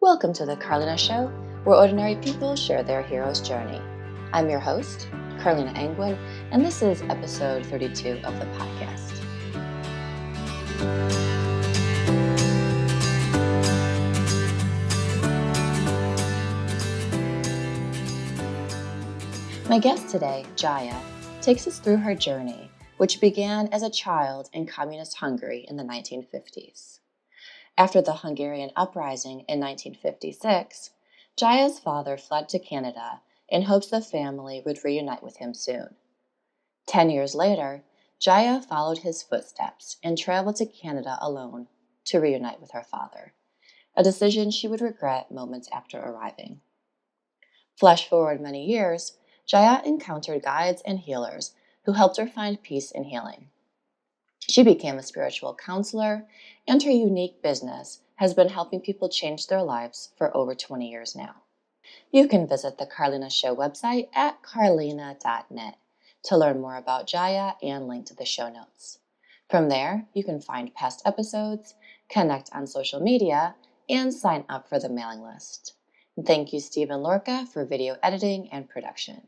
Welcome to the Carleena Show, where ordinary people share their hero's journey. I'm your host, Carleena Angwin, and this is episode 32 of the podcast. My guest today, Jaya, takes us through her journey, which began as a child in communist Hungary in the 1950s. After the Hungarian Uprising in 1956, Jaya's father fled to Canada in hopes the family would reunite with him soon. 10 years later, Jaya followed his footsteps and traveled to Canada alone to reunite with her father, a decision she would regret moments after arriving. Flash forward many years, Jaya encountered guides and healers who helped her find peace and healing. She became a spiritual counselor, and her unique business has been helping people change their lives for over 20 years now. You can visit the Carleena Show website at carleena.net to learn more about Jaya and link to the show notes. From there, you can find past episodes, connect on social media, and sign up for the mailing list. And thank you, Stephen Lorca, for video editing and production.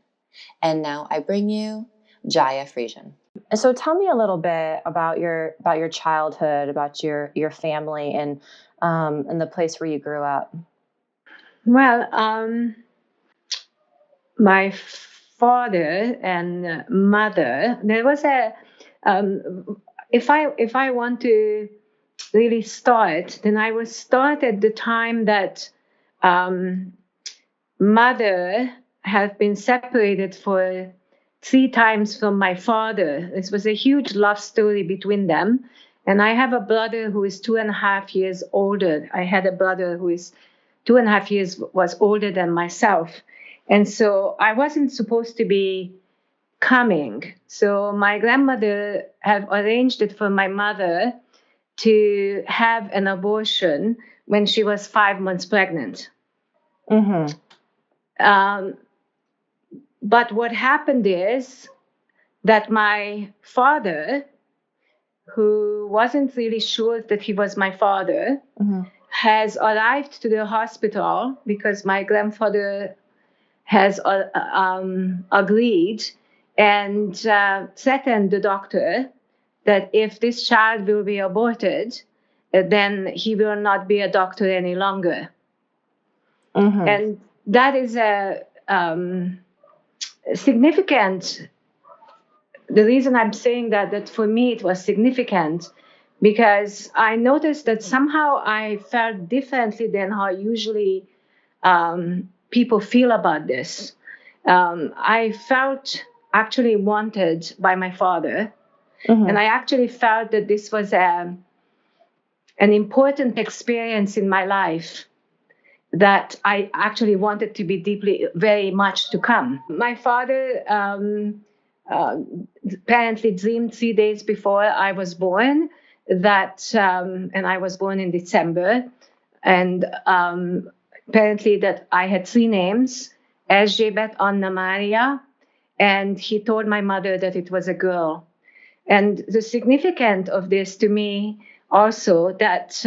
And now I bring you Jaya Friesen. So tell me a little bit about your childhood, about your family, and the place where you grew up. Well, my father and mother. There was a. If I want to really start, then I will start at the time that mother had been separated for 3 times from my father. This was a huge love story between them. And I have a brother who is 2.5 years older. I had a brother who is 2.5 years was older than myself. And so I wasn't supposed to be coming. So my grandmother had arranged it for my mother to have an abortion when she was 5 months pregnant. Mm-hmm. But what happened is that my father, who wasn't really sure that he was my father, has arrived to the hospital because my grandfather has agreed and threatened the doctor that if this child will be aborted, then he will not be a doctor any longer. Mm-hmm. And that is a significant. The reason I'm saying that for me it was significant because I noticed that somehow I felt differently than how usually people feel about this. I felt actually wanted by my father, and I actually felt that this was an important experience in my life that I actually wanted to be deeply, very much to come. My father apparently dreamed 3 days before I was born that, and I was born in December, and apparently that I had 3 names, Erzsébet, Anna, Maria, and he told my mother that it was a girl. And the significance of this to me also that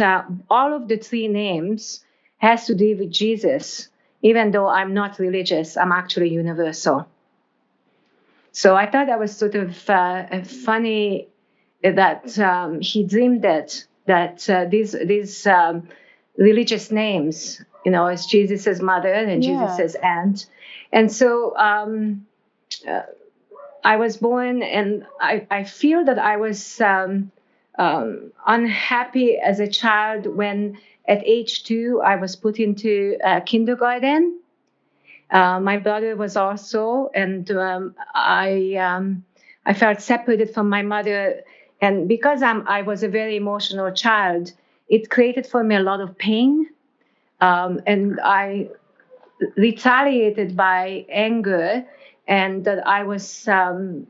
all of the 3 names has to do with Jesus. Even though I'm not religious, I'm actually universal. So I thought that was sort of funny that he dreamed that these religious names, as Jesus' mother and Jesus' aunt. And so I was born, and I feel that I was unhappy as a child when at age 2 I was put into kindergarten. My brother was also, and I felt separated from my mother. And because I was a very emotional child, it created for me a lot of pain. And I retaliated by anger, and that I was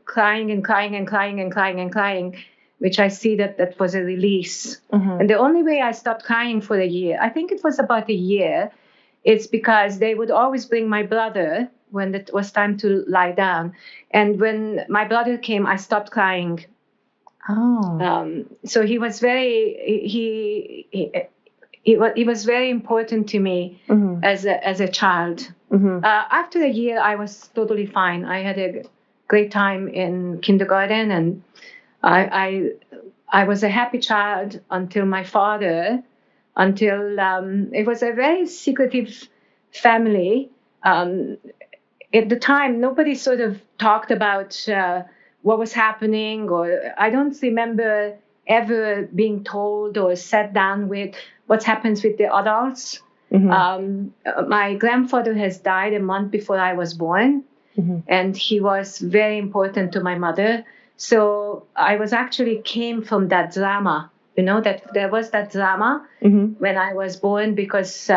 crying and crying and crying and crying and crying, which I see that was a release. Mm-hmm. And the only way I stopped crying for a year, I think it was about a year, it's because they would always bring my brother when it was time to lie down. And when my brother came, I stopped crying. Oh. So he was very, it was very important to me as a child. After a year, I was totally fine. I had a great time in kindergarten, and I was a happy child until my father. It was a very secretive family. At the time, nobody sort of talked about what was happening, or I don't remember ever being told or sat down with what happens with the adults. My grandfather has died a month before I was born, and he was very important to my mother. So I was actually came from that drama, that there was that drama when I was born, because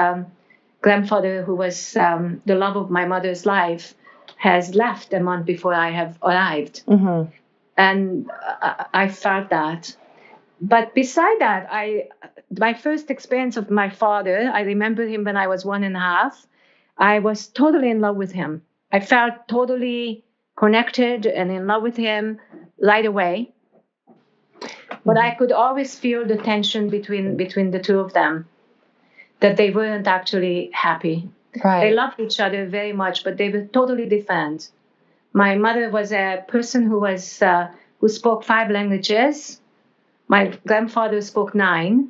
grandfather, who was the love of my mother's life, has left a month before I have arrived. And I felt that. But beside that, my first experience of my father, I remember him when I was 1.5. I was totally in love with him. I felt totally connected and in love with him right away. But I could always feel the tension between the two of them, that they weren't actually happy. Right. They loved each other very much, but they were totally different. My mother was a person who spoke 5 languages. My grandfather spoke 9.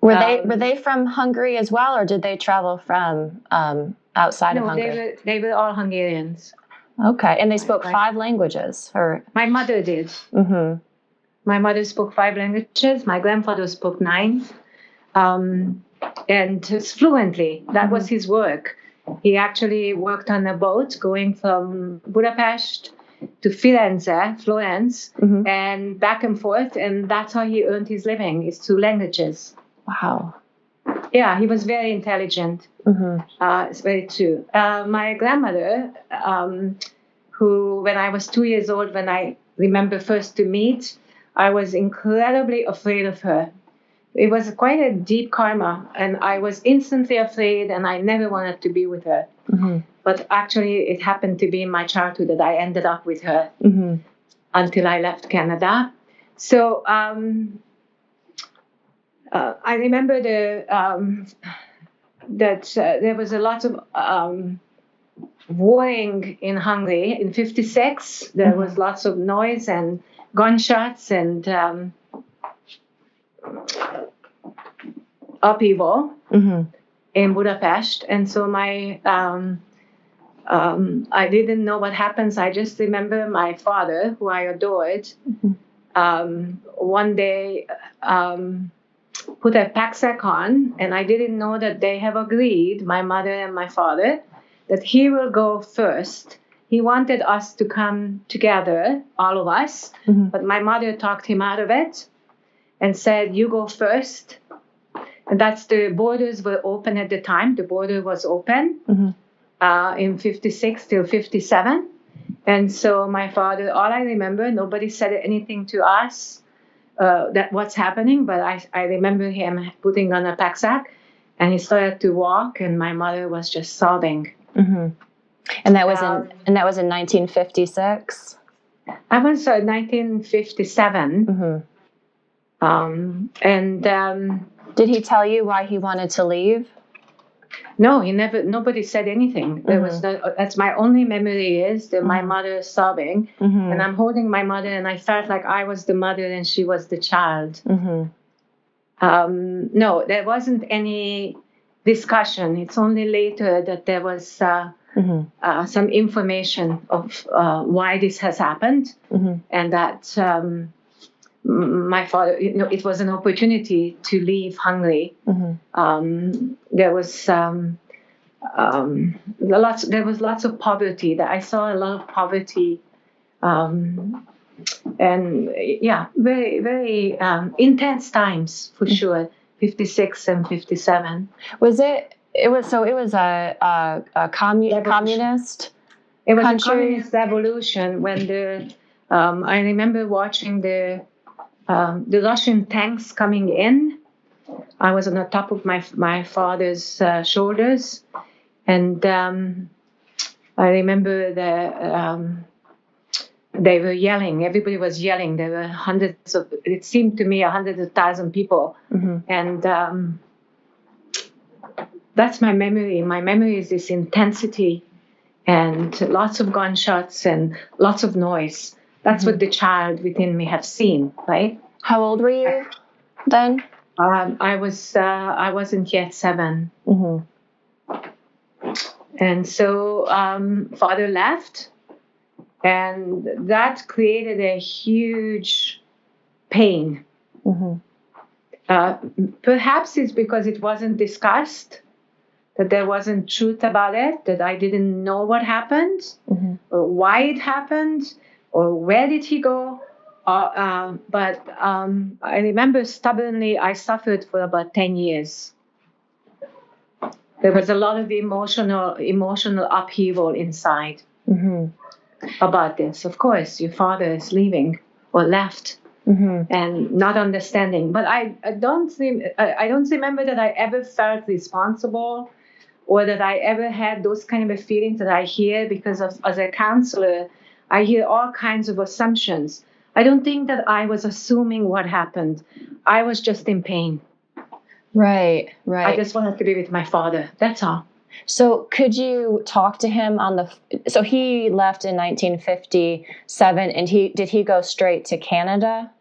Were they from Hungary as well, or did they travel from outside of Hungary? No, they were all Hungarians. Okay, and they spoke 5 languages, or my mother did. My mother spoke 5 languages. My grandfather spoke 9, and fluently. That was his work. He actually worked on a boat going from Budapest to Florence, and back and forth, and that's how he earned his living, is through languages. Wow. Yeah, he was very intelligent. It's very true. My grandmother, who, when I was 2 years old, when I remember first to meet, I was incredibly afraid of her. It was quite a deep karma, and I was instantly afraid, and I never wanted to be with her. But actually, it happened to be in my childhood that I ended up with her until I left Canada. So I remember that there was a lot of warring in Hungary in '56. There was lots of noise and gunshots and upheaval in Budapest. And so I didn't know what happens. I just remember my father, who I adored, one day put a packsack on, and I didn't know that they have agreed, my mother and my father, that he will go first. He wanted us to come together, all of us, but my mother talked him out of it and said, "You go first." And the borders were open at the time. The border was open in '56 till '57. And so my father, all I remember, nobody said anything to us that what's happening, but I remember him putting on a packsack, and he started to walk, and my mother was just sobbing. And that was in 1956. I was 1957. Did he tell you why he wanted to leave? No, nobody said anything. That's my only memory, is that my mother sobbing, and I'm holding my mother, and I felt like I was the mother and she was the child. No, there wasn't any discussion. It's only later that there was some information of why this has happened, and that my father, it was an opportunity to leave Hungary. There was lots of poverty. That I saw a lot of poverty, and very, very intense times for sure. 56 and 57. Was it? It was a communist. It was country. A communist revolution when I remember watching the Russian tanks coming in. I was on the top of my father's shoulders, and I remember they were yelling. Everybody was yelling. There were it seemed to me, 100,000 people. And that's my memory. My memory is this intensity and lots of gunshots and lots of noise. That's what the child within me have seen, right? How old were you then? I wasn't yet 7. And so father left, and that created a huge pain. Perhaps it's because it wasn't discussed, that there wasn't truth about it, that I didn't know what happened, or why it happened, or where did he go. But I remember stubbornly I suffered for about 10 years. There was a lot of emotional upheaval inside about this. Of course, your father is leaving or left and not understanding. But I don't remember that I ever felt responsible or that I ever had those kind of feelings that I hear, because as a counselor, I hear all kinds of assumptions. I don't think that I was assuming what happened. I was just in pain. Right. I just wanted to be with my father. That's all. So could you talk to him so he left in 1957, and did he go straight to Canada?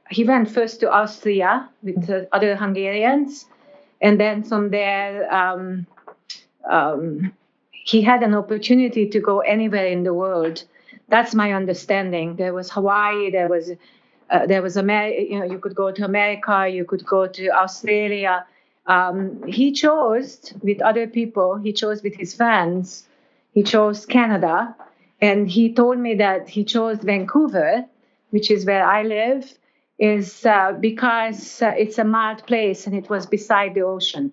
He went first to Austria with the other Hungarians, and then from there, he had an opportunity to go anywhere in the world. That's my understanding. There was Hawaii, there was America. You could go to America, you could go to Australia. He chose with other people. He chose with his friends. He chose Canada, and he told me that he chose Vancouver, which is where I live, is because it's a mild place and it was beside the ocean.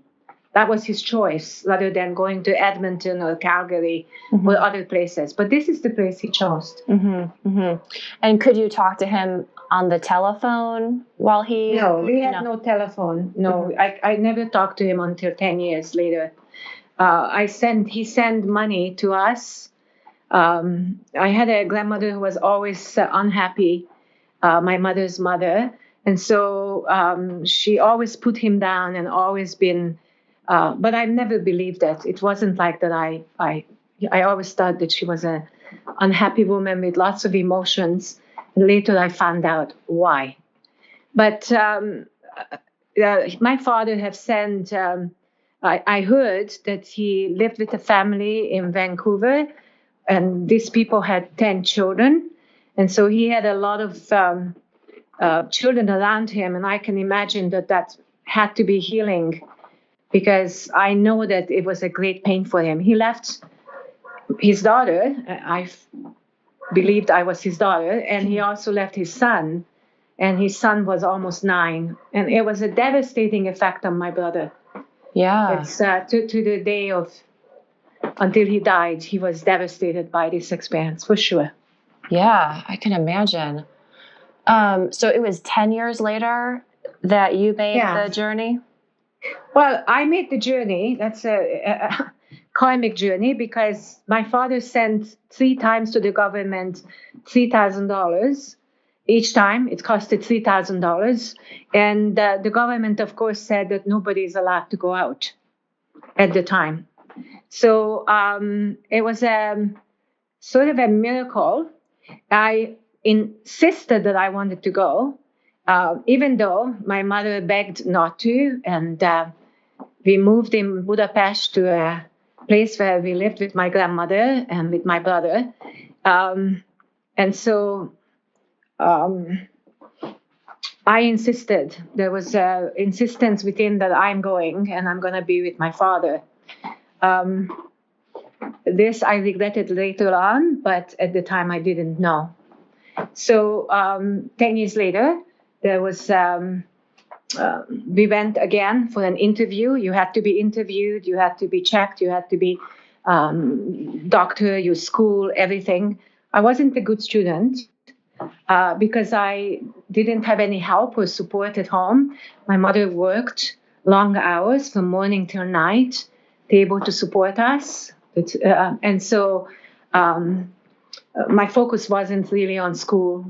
That was his choice, rather than going to Edmonton or Calgary or other places. But this is the place he chose. And could you talk to him on the telephone while he... No, we had no telephone. No, I never talked to him until 10 years later. He sent money to us. I had a grandmother who was always unhappy, my mother's mother. And so she always put him down and always been... but I never believed that. It wasn't like that. I always thought that she was an unhappy woman with lots of emotions. And later I found out why. But my father have sent... I heard that he lived with a family in Vancouver, and these people had 10 children. And so he had a lot of children around him. And I can imagine that had to be healing, because I know that it was a great pain for him. He left his daughter. I believed I was his daughter. And he also left his son. And his son was almost 9. And it was a devastating effect on my brother. Yeah. It's to the day until he died, he was devastated by this experience, for sure. Yeah, I can imagine. So it was 10 years later that you made the journey? Well, I made the journey. That's a karmic journey, because my father sent 3 times to the government $3,000. Each time it costed $3,000. And the government, of course, said that nobody is allowed to go out at the time. So it was sort of a miracle. I insisted that I wanted to go, even though my mother begged not to. And we moved in Budapest to a place where we lived with my grandmother and with my brother. And so I insisted. There was insistence within that I'm going and I'm going to be with my father. This I regretted later on, but at the time I didn't know. So 10 years later, there was, we went again for an interview. You had to be interviewed, you had to be checked, you had to be doctor, your school, everything. I wasn't a good student because I didn't have any help or support at home. My mother worked long hours from morning till night to be able to support us, And so my focus wasn't really on school.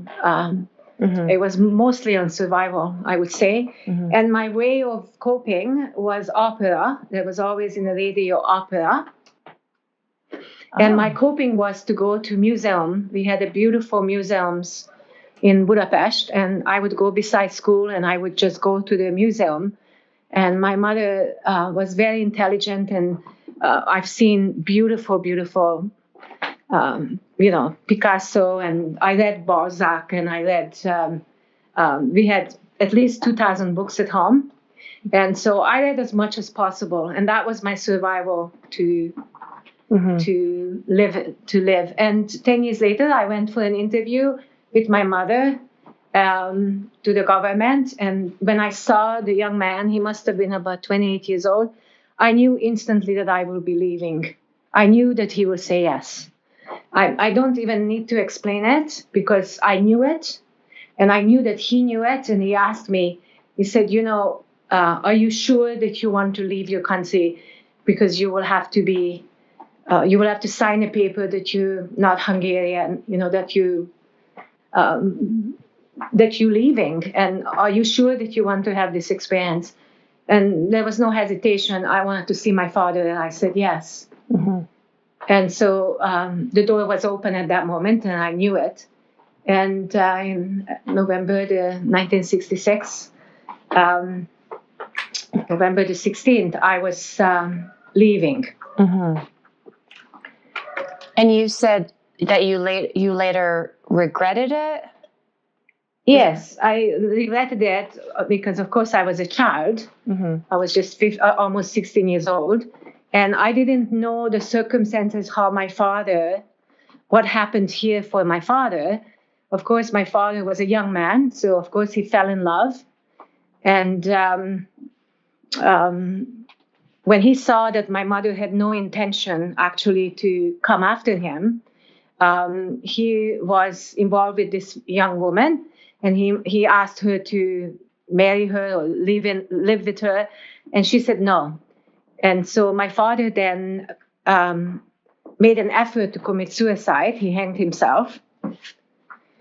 It was mostly on survival, I would say. And my way of coping was opera. There was always in the radio opera. And my coping was to go to museum. We had a beautiful museums in Budapest, and I would go beside school and I would just go to the museum. And my mother was very intelligent, and I've seen beautiful, beautiful, Picasso, and I read Balzac, and I read, we had at least 2,000 books at home. And so I read as much as possible. And that was my survival to live. And 10 years later, I went for an interview with my mother to the government. And when I saw the young man, he must have been about 28 years old, I knew instantly that I will be leaving. I knew that he would say yes. I don't even need to explain it because I knew it. And I knew that he knew it. And he asked me, he said, are you sure that you want to leave your country? Because you will have to sign a paper that you're not Hungarian, that you're leaving. And are you sure that you want to have this experience? And there was no hesitation. I wanted to see my father, and I said yes. And so the door was open at that moment, and I knew it. And in November 1966, November the 16th, I was leaving. And you said that you later regretted it? Yes, I regretted it because, of course, I was a child. I was just almost 16 years old. And I didn't know the circumstances, what happened here for my father. Of course, my father was a young man. So, of course, he fell in love. And when he saw that my mother had no intention actually to come after him, he was involved with this young woman, and he asked her to marry her or live with her, and she said no. And so my father then made an effort to commit suicide. He hanged himself.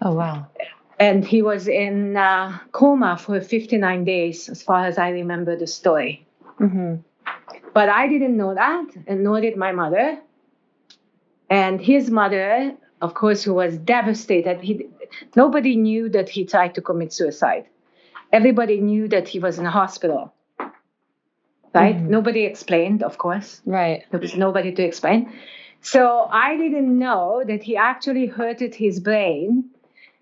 Oh, wow. And he was in coma for 59 days, as far as I remember the story. But I didn't know that, and nor did my mother. And his mother, of course, who was devastated. Nobody knew that he tried to commit suicide. Everybody knew that he was in a hospital. Right? Nobody explained, of course. Right. There was nobody to explain. So I didn't know that he actually hurted his brain,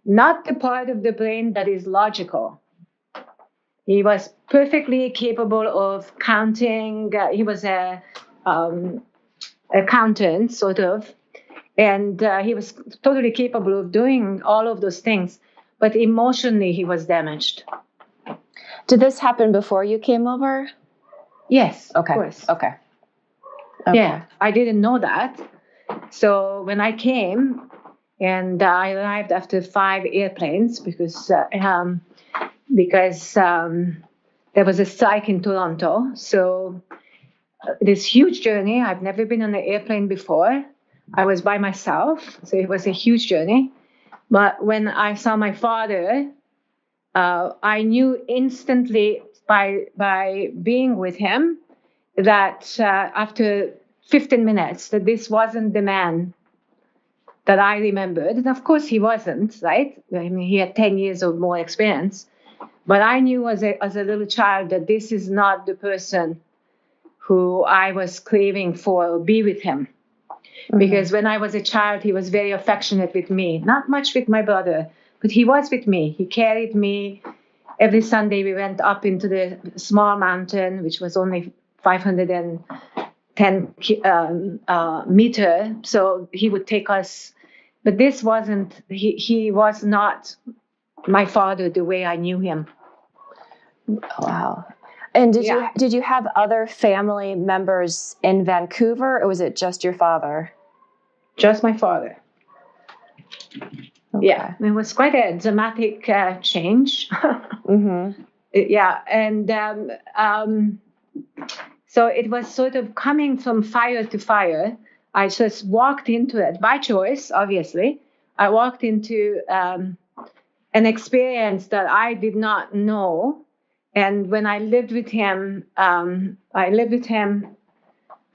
not the part of the brain that is logical. He was perfectly capable of counting. He was a accountant, sort of. And he was totally capable of doing all of those things. But emotionally, he was damaged. Did this happen before you came over? Yes, okay. Of course. Okay. Yeah, I didn't know that. So when I came, and I arrived after 5 airplanes because there was a strike in Toronto. So this huge journey, I've never been on an airplane before. I was by myself, so it was a huge journey. But when I saw my father, I knew instantly by being with him that after 15 minutes that this wasn't the man that I remembered. And of course he wasn't, right? I mean, he had 10 years or more experience. But I knew as a little child that this is not the person who I was craving for or be with him. Because when I was a child, he was very affectionate with me. Not much with my brother, but he was with me. He carried me. Every Sunday we went up into the small mountain, which was only 510 meter. So he would take us. But this wasn't, he was not my father the way I knew him. Wow. And did you have other family members in Vancouver, or was it just your father? Just my father. Okay. Yeah, it was quite a dramatic change. Yeah, and so it was sort of coming from fire to fire. I just walked into it by choice, obviously. I walked into an experience that I did not know. And when I lived with him,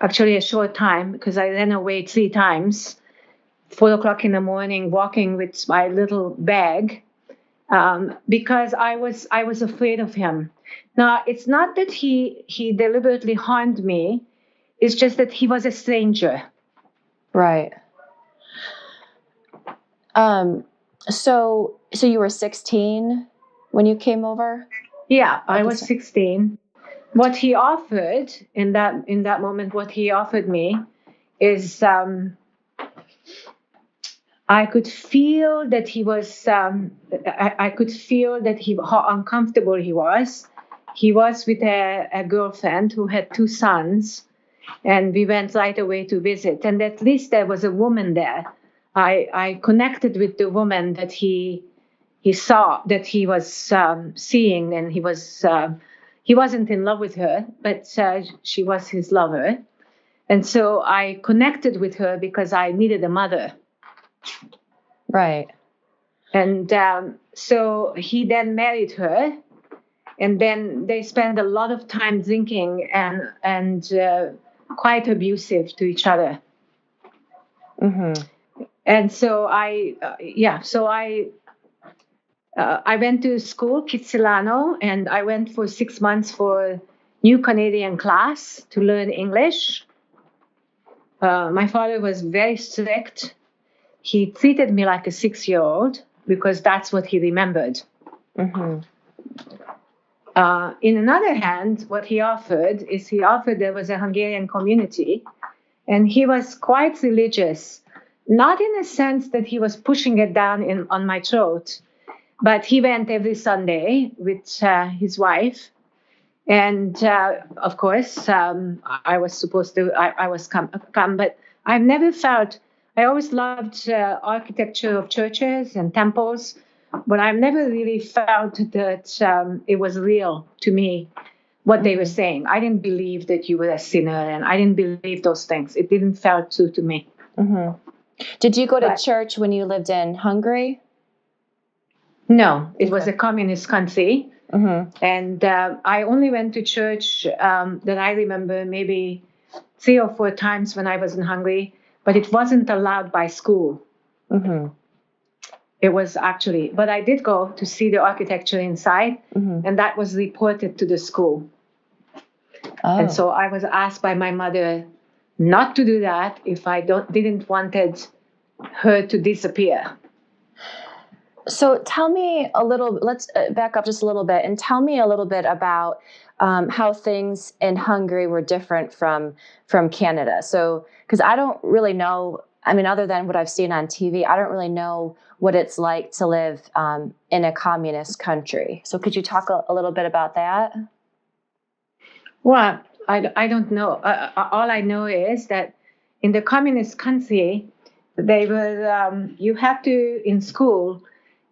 actually a short time, because I ran away 3 times, 4 o'clock in the morning, walking with my little bag, because I was afraid of him. Now, it's not that he deliberately harmed me. It's just that he was a stranger. Right. So you were 16 when you came over? Yeah, I was 16. What he offered in that moment, what he offered me is I could feel that he was. I could feel that how uncomfortable he was. He was with a girlfriend who had 2 sons, and we went right away to visit. And at least there was a woman there. I connected with the woman that he saw, that he was seeing, and he wasn't in love with her, but she was his lover. And so I connected with her because I needed a mother. Right. And so he then married her, and then they spent a lot of time drinking and quite abusive to each other. Mm-hmm. And so I went to school, Kitsilano, and I went for 6 months for New Canadian class to learn English. My father was very strict. He treated me like a 6-year-old because that's what he remembered. Mm-hmm. In another hand, what he offered there was a Hungarian community, and he was quite religious, not in a sense that he was pushing it down on my throat, but he went every Sunday with his wife. And of course, I was supposed to, I was come, but I've never felt, I always loved architecture of churches and temples, but I've never really felt that it was real to me, what they were saying. I didn't believe that you were a sinner, and I didn't believe those things. It didn't feel true to me. Mm-hmm. Did you go to church when you lived in Hungary? No, it was a communist country. Mm-hmm. And I only went to church that I remember maybe 3 or 4 times when I was in Hungary, but it wasn't allowed by school. Mm-hmm. It was actually, but I did go to see the architecture inside, mm-hmm. and that was reported to the school. Oh. And so I was asked by my mother not to do that if I didn't wanted her to disappear. So tell me a little, let's back up just a little bit and tell me a little bit about how things in Hungary were different from Canada. So, because I don't really know, I mean, other than what I've seen on TV, I don't really know what it's like to live in a communist country. So could you talk a little bit about that? Well, I don't know. All I know is that in the communist country, they were, you had to, in school,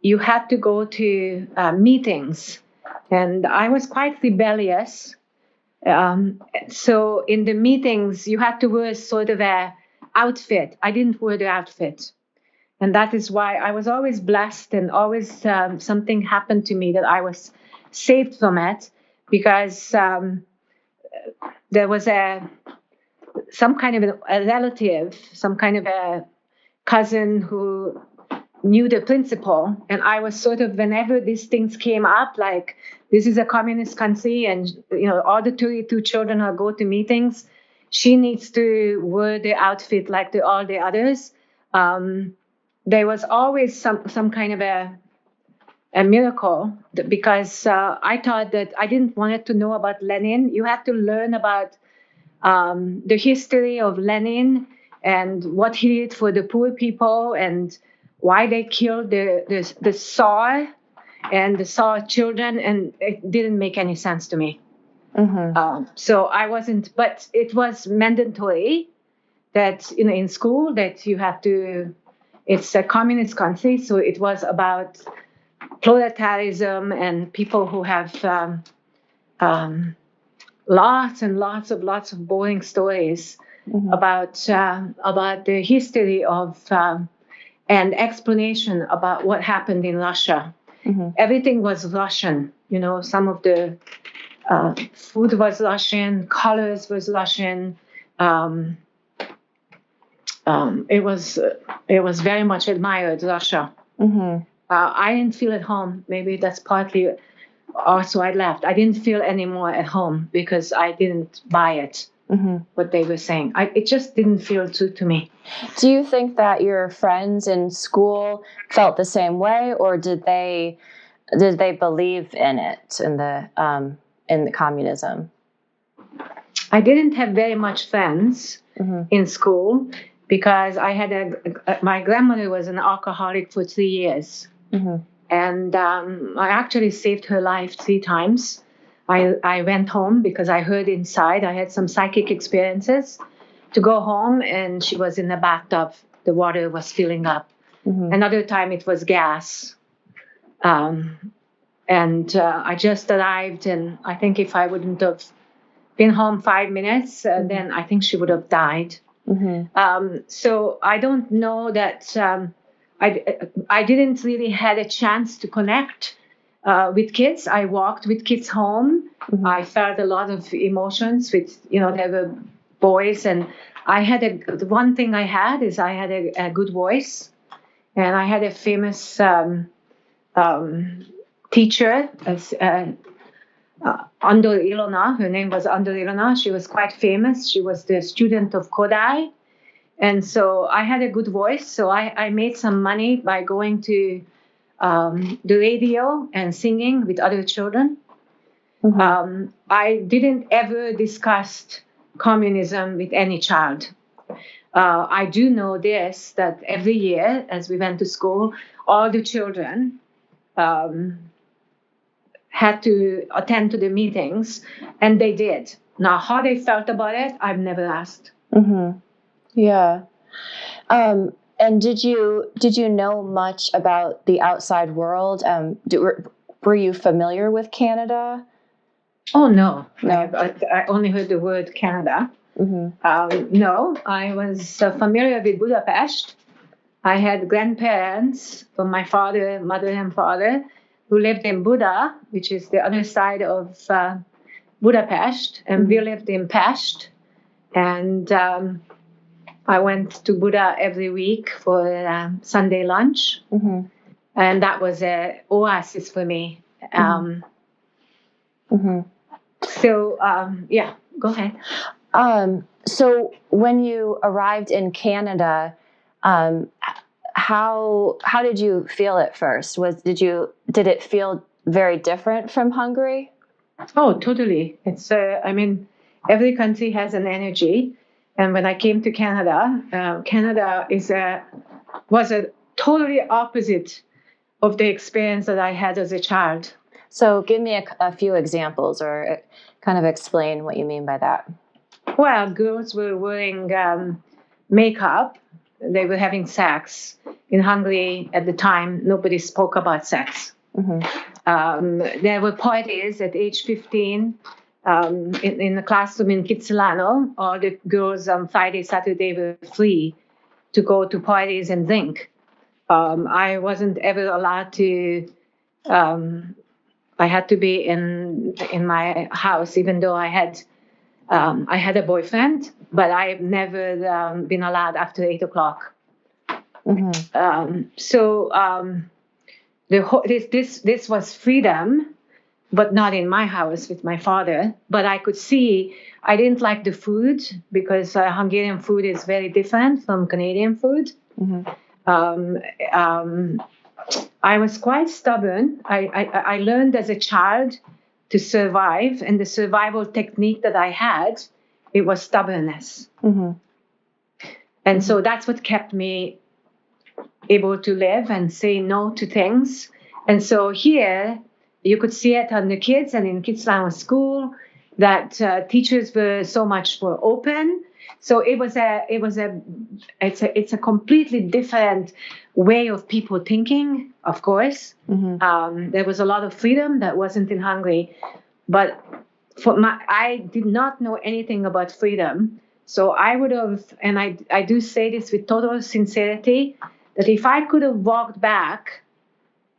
you had to go to meetings. And I was quite rebellious. So in the meetings, you had to wear sort of a outfit. I didn't wear the outfit. And that is why I was always blessed, and always something happened to me that I was saved from it, because there was some kind of a relative, some kind of a cousin who knew the principal. And I was sort of, whenever these things came up, like this is a communist country and, all the 32 children will go to meetings, she needs to wear the outfit like all the others. There was always some kind of a miracle, because I thought that I didn't want to know about Lenin. You have to learn about the history of Lenin and what he did for the poor people and why they killed the Tsar and the Tsar children, and it didn't make any sense to me. Mm-hmm. So I wasn't, but it was mandatory that in school that you have to. It's a communist country, so it was about proletarianism and people who have lots and lots of boring stories about the history of and explanation about what happened in Russia. Everything was Russian. Some of the food was Russian, colors was Russian. It was very much admired, Russia. I didn't feel at home. Maybe that's partly also I left. I didn't feel any more at home because I didn't buy it, what they were saying. It just didn't feel true to me. Do you think that your friends in school felt the same way, or did they believe in it, in the communism? I didn't have very much friends in school because I had my grandmother was an alcoholic for 3 years. And I actually saved her life 3 times. I went home because I heard inside. I had some psychic experiences to go home, and she was in the bathtub. The water was filling up. Another time it was gas. And I just arrived, and I think if I wouldn't have been home 5 minutes, then I think she would have died. So I don't know that I didn't really had a chance to connect with kids. I walked with kids home. I felt a lot of emotions with, there were boys, and the one thing I had is I had a good voice, and I had a famous teacher, Andor Ilona. Her name was Andor Ilona. She was quite famous. She was the student of Kodai. And so I had a good voice. So I made some money by going to the radio and singing with other children. I didn't ever discuss communism with any child. I do know this, that every year as we went to school, all the children had to attend to the meetings, and they did. Now, how they felt about it, I've never asked. Yeah. And did you know much about the outside world? Were you familiar with Canada? Oh, no. I only heard the word Canada. No, I was familiar with Budapest. I had grandparents from my mother and father, who lived in Buda, which is the other side of Budapest, and we lived in Pest. And I went to Buda every week for Sunday lunch, and that was an oasis for me. So, yeah, go ahead. So when you arrived in Canada, how did you feel at first? Did it feel very different from Hungary? Oh, totally. It's every country has an energy, and when I came to Canada, Canada was a totally opposite of the experience that I had as a child. So give me a few examples, or kind of explain what you mean by that. Well, girls were wearing makeup. They were having sex. In Hungary at the time, nobody spoke about sex. There were parties at age 15 in the classroom in Kitsilano. All the girls on Friday, Saturday were free to go to parties and drink. I wasn't ever allowed to. I had to be in my house, even though I had a boyfriend, but I've never been allowed after 8 o'clock. This was freedom, but not in my house with my father. But I could see I didn't like the food because Hungarian food is very different from Canadian food. I was quite stubborn. I learned as a child to survive, and the survival technique that I had, it was stubbornness. And so that's what kept me able to live and say no to things. And so here, you could see it on the kids and in Kitsilano school that teachers were so much more open. So it's a completely different way of people thinking, of course. There was a lot of freedom that wasn't in Hungary, but I did not know anything about freedom. So I would have, and I do say this with total sincerity, that if I could have walked back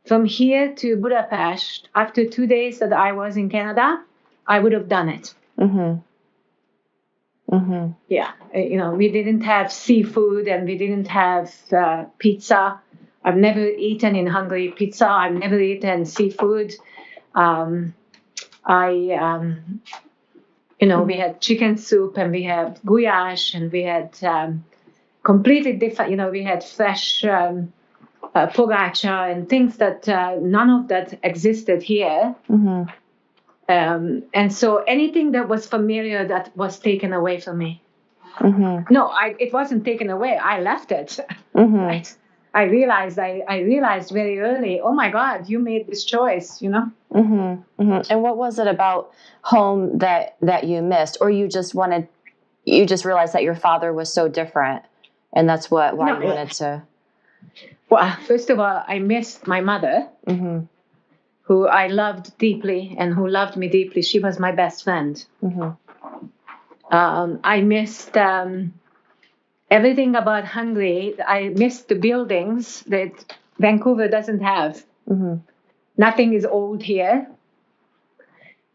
from here to Budapest after 2 days that I was in Canada, I would have done it. Yeah, we didn't have seafood and we didn't have pizza. I've never eaten in Hungary pizza. I've never eaten seafood. We had chicken soup and we had goulash and we had completely different, we had fresh pogacha and things that none of that existed here. And so anything that was familiar, that was taken away from me. No, it wasn't taken away. I left it. Right? I realized very early, oh my God, you made this choice, And what was it about home that you missed, or you just realized that your father was so different, and that's why you wanted to? Well, first of all, I missed my mother, who I loved deeply and who loved me deeply. She was my best friend. I missed everything about Hungary. I missed the buildings that Vancouver doesn't have. Nothing is old here.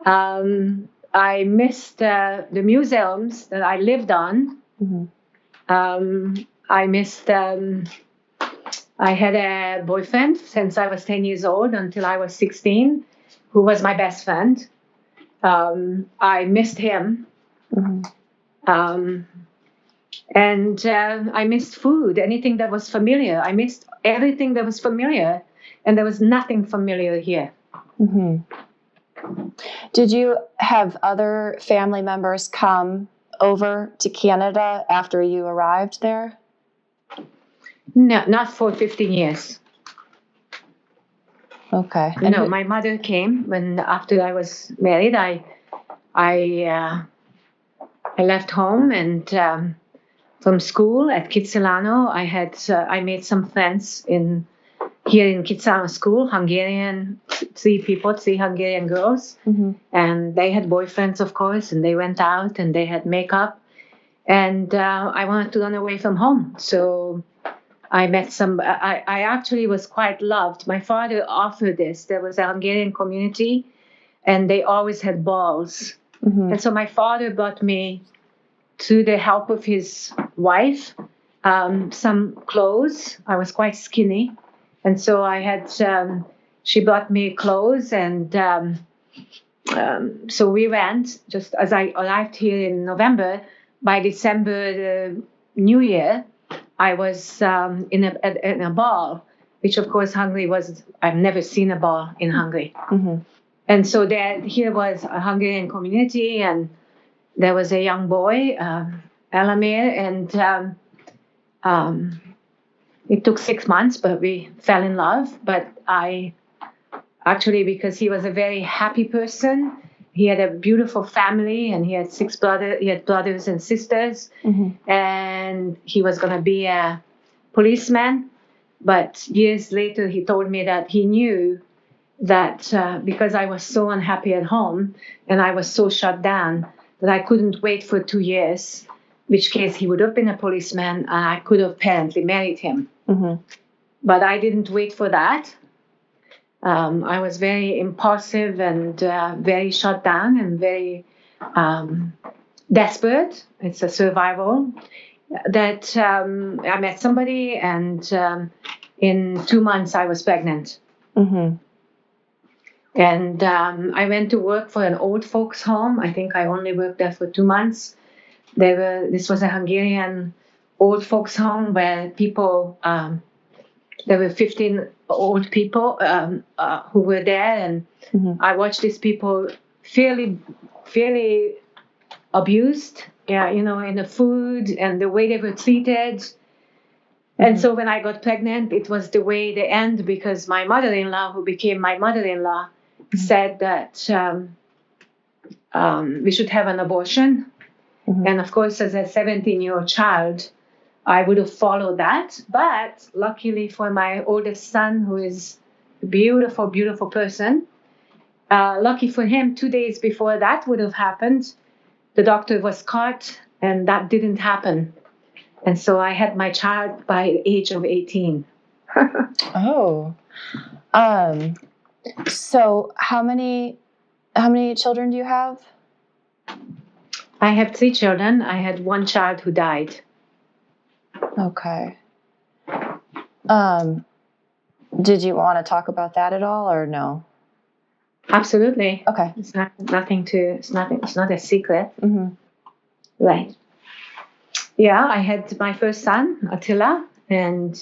I missed the museums that I lived on. I missed... I had a boyfriend since I was 10 years old until I was 16, who was my best friend. I missed him. And I missed food, anything that was familiar. I missed everything that was familiar, and there was nothing familiar here. Did you have other family members come over to Canada after you arrived there? No, not for 15 years. Okay. No, my mother came after I was married. I left home and from school at Kitsilano, I made some friends here in Kitsilano school, Hungarian, 3 Hungarian girls, and they had boyfriends, of course, and they went out and they had makeup, and I wanted to run away from home, so I met I actually was quite loved. My father offered this. There was a Hungarian community, and they always had balls. And so my father brought me, through the help of his wife, some clothes. I was quite skinny. And so she brought me clothes. And so we went, just as I arrived here in November. By December, the New Year, I was in a ball, which of course I've never seen a ball in Hungary. And so here was a Hungarian community, and there was a young boy, Elamir, and it took 6 months, but we fell in love. But because he was a very happy person, he had a beautiful family, and he had 6 brothers. He had brothers and sisters, and he was going to be a policeman. But years later, he told me that he knew that because I was so unhappy at home and I was so shut down, that I couldn't wait for 2 years, which case he would have been a policeman, and I could have apparently married him. But I didn't wait for that. I was very impulsive and very shut down and very desperate. It's a survival. That I met somebody, and in 2 months I was pregnant. And I went to work for an old folks home. I think I only worked there for 2 months. This was a Hungarian old folks home where people, there were 15 old people who were there. And I watched these people fairly abused, in the food and the way they were treated. And so when I got pregnant, it was the way they end, because my mother-in-law, who became my mother-in-law, said that we should have an abortion. And of course, as a 17-year-old child, I would have followed that. But luckily for my oldest son, who is a beautiful, beautiful person, lucky for him, 2 days before that would have happened, the doctor was caught and that didn't happen. And so I had my child by the age of 18. Oh. So how many children do you have? I have 3 children. I had 1 child who died. Okay. Did you want to talk about that at all, or no? Absolutely. Okay. It's not a secret. Mm-hmm. Right. Yeah, I had my first son, Attila, and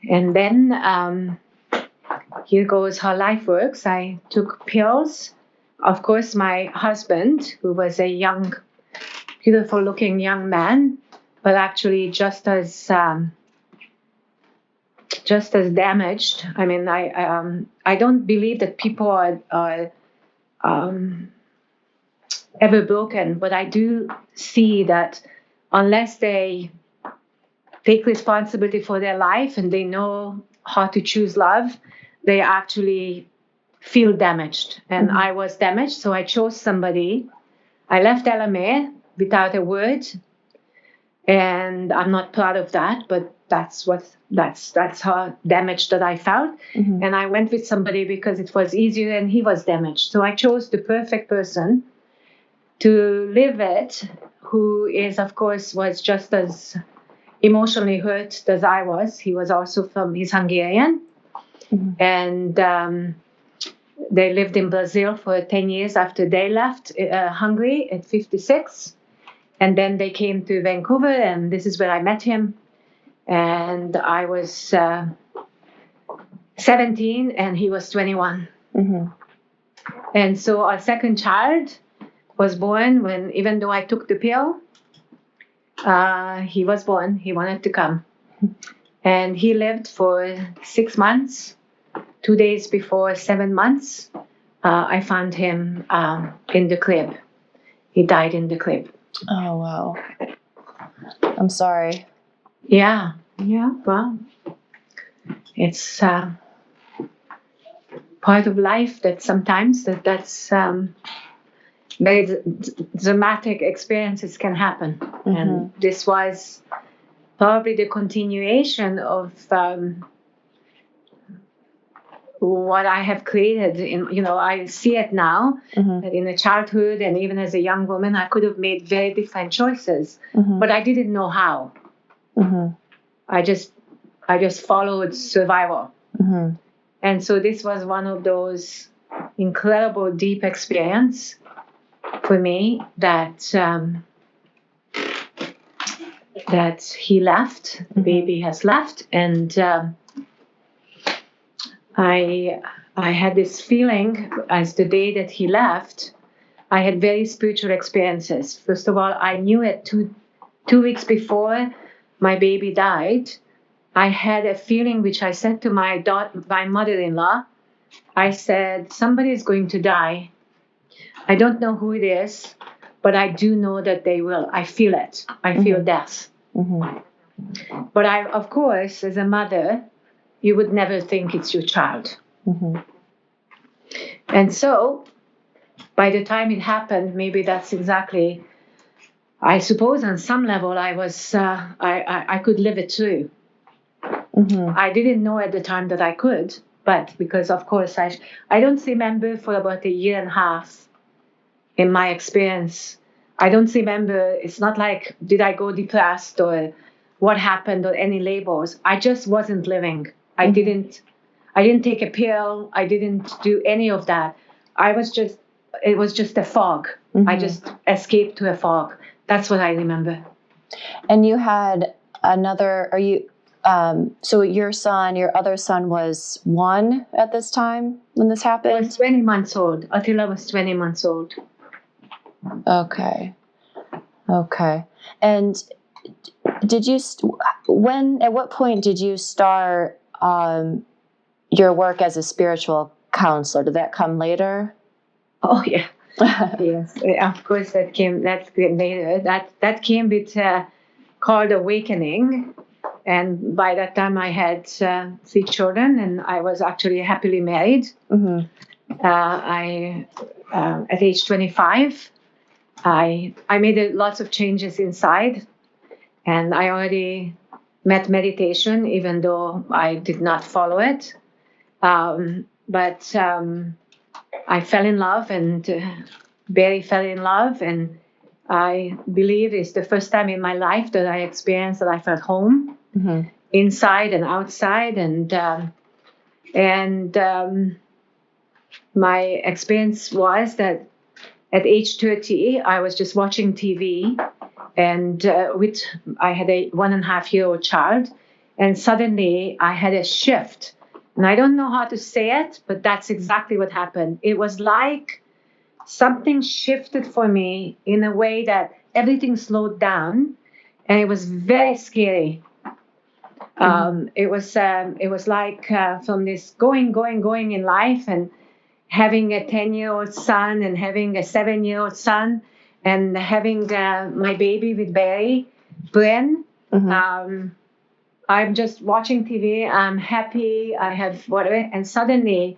then here goes how life works. I took pills. Of course, my husband, who was a young, beautiful-looking young man, but actually just as damaged. I mean, I don't believe that people are ever broken, but I do see that unless they take responsibility for their life and they know how to choose love, they actually feel damaged. And I was damaged, so I chose somebody. I left LMA without a word, and I'm not proud of that, but that's how damaged that I felt. And I went with somebody because it was easier, and he was damaged. So I chose the perfect person to live with, who is, of course, was just as emotionally hurt as I was. He was also he's Hungarian. And they lived in Brazil for 10 years after they left Hungary at 56. And then they came to Vancouver, and this is where I met him. And I was 17 and he was 21. And so our second child was born when, even though I took the pill, he was born. He wanted to come. And he lived for 6 months. 2 days before 7 months, I found him in the crib. He died in the crib. Oh, wow. I'm sorry. Yeah. Well, it's part of life that sometimes that's very dramatic experiences can happen. And this was probably the continuation of what I have created. I see it now that in a childhood and even as a young woman, I could have made very different choices, but I didn't know how. I just followed survival. And so this was one of those incredible deep experience for me that he left, the baby has left, and I had this feeling as the day that he left. I had very spiritual experiences. First of all, I knew it 2 weeks before my baby died. I had a feeling which I said to my mother-in-law. I said, somebody is going to die. I don't know who it is, but I do know that they will. I feel it. I feel death. But I, of course, as a mother, you would never think it's your child. And so, by the time it happened, maybe that's exactly, I suppose on some level I was, I could live it through. I didn't know at the time that I could, but because of course I don't remember for about a year and a half in my experience. I don't remember, it's not like did I go depressed or what happened or any labels. I just wasn't living. I didn't take a pill. I didn't do any of that. It was just a fog. I just escaped to a fog. That's what I remember. And you had another, so your other son was 1 at this time when this happened? He was 20 months old. Attila was 20 months old. Okay. And at what point did you start your work as a spiritual counselor? Did that come later? Oh, yeah. Yes, of course that came later. That came with called Awakening. And by that time I had 3 children and I was actually happily married. At age 25, I made lots of changes inside, and I already met meditation, even though I did not follow it. But I fell in love, and Barry fell in love, and I believe it's the first time in my life that I experienced that I felt home, inside and outside, and my experience was that at age 30, I was just watching TV, and I had a 1.5-year-old child, and suddenly I had a shift. And I don't know how to say it, but that's exactly what happened. It was like something shifted for me in a way that everything slowed down, and it was very scary. It was like from this going in life, and having a 10-year-old son and having a 7-year-old son and having my baby with Barry, Bryn. I'm just watching TV. I'm happy. I have whatever. And suddenly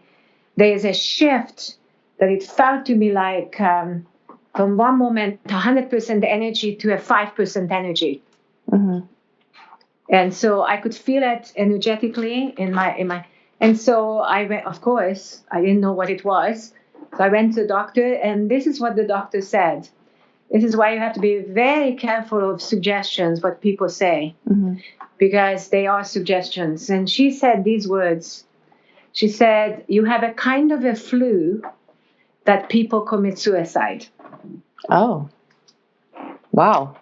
there is a shift that it felt to me like from one moment 100% energy to a 5% energy. And so I could feel it energetically in my. And so I went, of course, I didn't know what it was. So I went to the doctor, and this is what the doctor said. This is why you have to be very careful of suggestions, what people say, because they are suggestions. And she said these words. She said, you have a kind of a flu that people commit suicide. Oh, wow.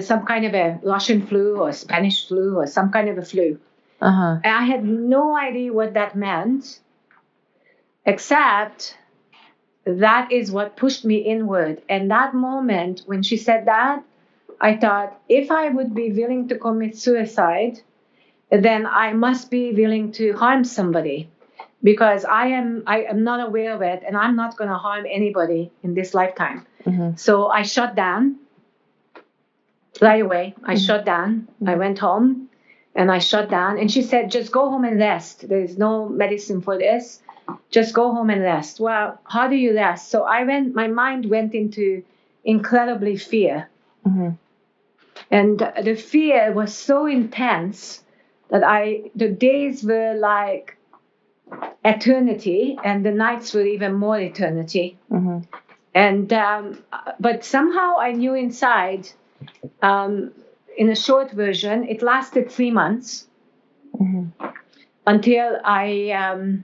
Some kind of a Russian flu or Spanish flu or some kind of a flu. And I had no idea what that meant, except that is what pushed me inward. And that moment when she said that, I thought, if I would be willing to commit suicide, then I must be willing to harm somebody, because I am not aware of it, and I'm not going to harm anybody in this lifetime. So I shut down right away. I shut down. I went home and I shut down. And she said, just go home and rest. There is no medicine for this. Just go home and rest. Well, how do you rest? So my mind went into incredibly fear. And the fear was so intense that the days were like eternity, and the nights were even more eternity. And but somehow I knew inside, in a short version, it lasted 3 months until I